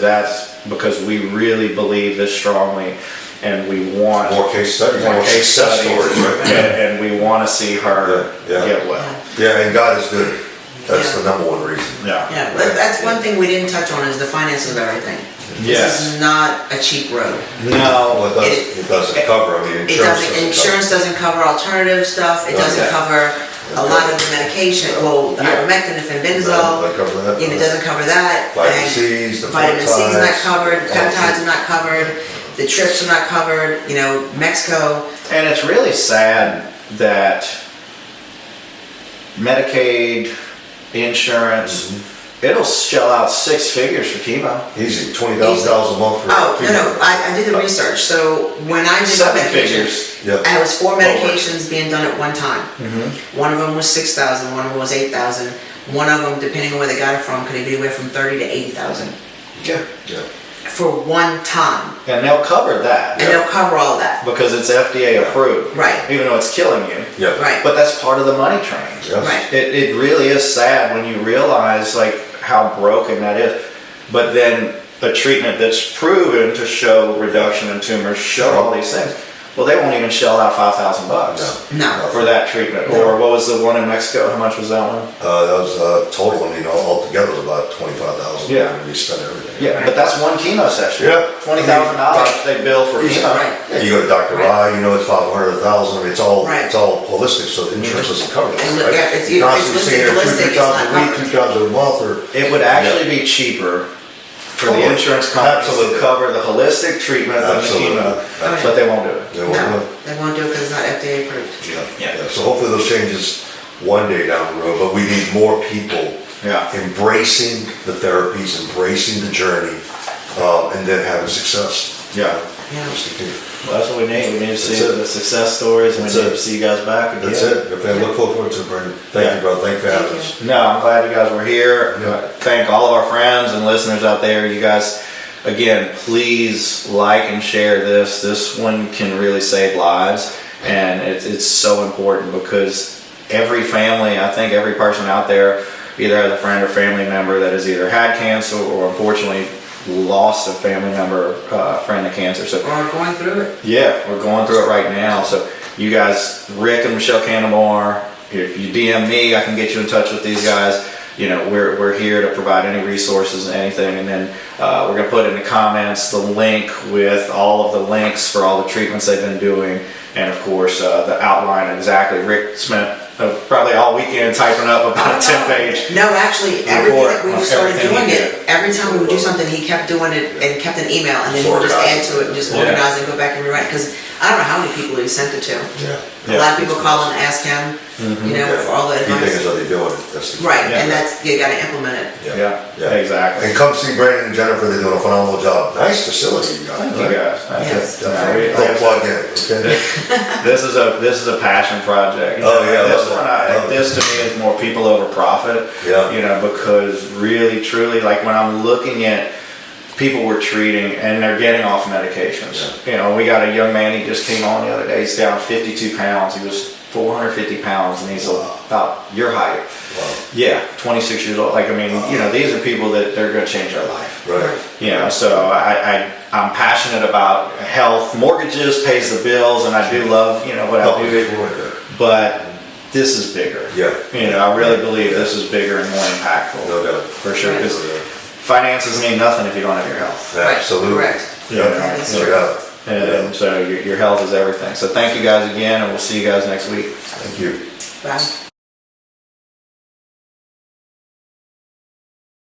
that's because we really believe this strongly, and we want More case studies, more case studies, stories, right? and we want to see her get well. Yeah, and God is good. That's the number one reason. Yeah, that's one thing we didn't touch on is the finances of everything. This is not a cheap road. No, Well, it doesn't cover. I mean, Insurance doesn't cover alternative stuff. It doesn't cover a lot of the medication. Well, the ivermectin and benzol. It doesn't cover that. Vitamin C's, the Vitamin C is not peptides. covered. Peptides are not covered. The trips are not covered. Mexico. and it's really sad that Medicaid, insurance, it'll shell out 6 figures for chemo. Easy, $20,000 a month for Oh, no, I did the research. So when I did the 7 medication, figures. Yep. I was 4 medications being done at one time. Mm-hmm. One of them was 6,000, one of them was 8,000. One of them, depending on where they got it from, could be anywhere from 30 to 80,000 Yeah. for one time. And they'll cover that. And they'll cover all that. Because it's FDA approved. Right. Even though it's killing you. Yeah. Right. But that's part of the money train. Yes. Right. It really is sad when you realize how broken that is. But then a treatment that's proven to show reduction in tumors, show all these things. Well, they won't even shell out $5,000 No. for that treatment. No. Or what was the one in Mexico? How much was that one? That was total. I mean, altogether was about $25,000. Yeah. We spent everything. Yeah, but that's one chemo session. Yeah. $20,000 they bill for chemo. Right. Yeah, you go to Dr. Rai, it's 500, 1,000. I mean, it's all Right. it's all holistic, so the insurance doesn't cover it. And Right? yeah, if You're it's constantly listed seeing her holistic, 2-3 it's times not a week, covered. 2 times a month, or It would actually be cheaper for the Totally. insurance companies Absolutely. to cover the holistic treatment of the Absolutely. chemo, Absolutely. but they won't do it. they won't No, do it. they won't do it because it's not FDA approved. Yeah. So hopefully those changes one day down the road, but we need more people Yeah. embracing the therapies, embracing the journey, and then having success. Yeah. Yeah. That's the key. Well, that's what we need. We need to see That's it. the success stories, and we That's need it. to see you guys back again. That's it. Okay, look forward to it, Brendan. Thank you, brother. Thank you for having Thank us. No, I'm glad you guys were here. Yeah. Thank all of our friends and listeners out there. You guys, again, please like and share this. This one can really save lives, and it's so important because every family, I think every person out there either has a friend or family member that has either had cancer or unfortunately lost a family member, friend to cancer. So Or going through it. yeah, we're going through it right now. So you guys, Rick and Michelle Canamar, if you DM me, I can get you in touch with these guys. We're here to provide any resources and anything. And then we're going to put in the comments the link with all of the links for all the treatments they've been doing. And of course, the outline exactly. Rick spent probably all weekend typing up about a 10-page. No, actually, everything that we've started everything doing he it, every time we would do something, he kept doing it and kept an email, and then we'll just add to it and just Yeah. organize and go back and rewrite. Because I don't know how many people he sent it to. Yeah. A lot of people call and ask him, you know, for all the Key thing is, advice. are they doing it? That's the Right, Yeah. and that's, you gotta implement it. Yeah, exactly. And come see Brandon and Jennifer, they're doing a phenomenal job. Nice facility you got. Thank you guys. Yes. Don't plug in, okay? This is a passion project. Oh, yeah, I This love one, it. Love it. this to me is more people over profit. Yeah. You know, because really, truly, like when I'm looking at people we're treating and they're getting off medications. You know, we got a young man, he just came on the other day, he's down 52 pounds. He was 450 pounds and he's about your height. Wow. Yeah, 26 years old. Like, I mean, you know, these are people that they're going to change their life. Right. You know, so I'm passionate about health. Mortgages pays the bills, and I do love, you know, what I Helping do. people like that. But this is bigger. Yeah. You know, I really believe this is bigger and more impactful. No doubt. For sure, because finances mean nothing if you don't have your health. Right, Absolutely. correct. Yeah, That is no true. doubt. And so your health is everything. So thank you guys again, and we'll see you guys next week. Thank you. Bye.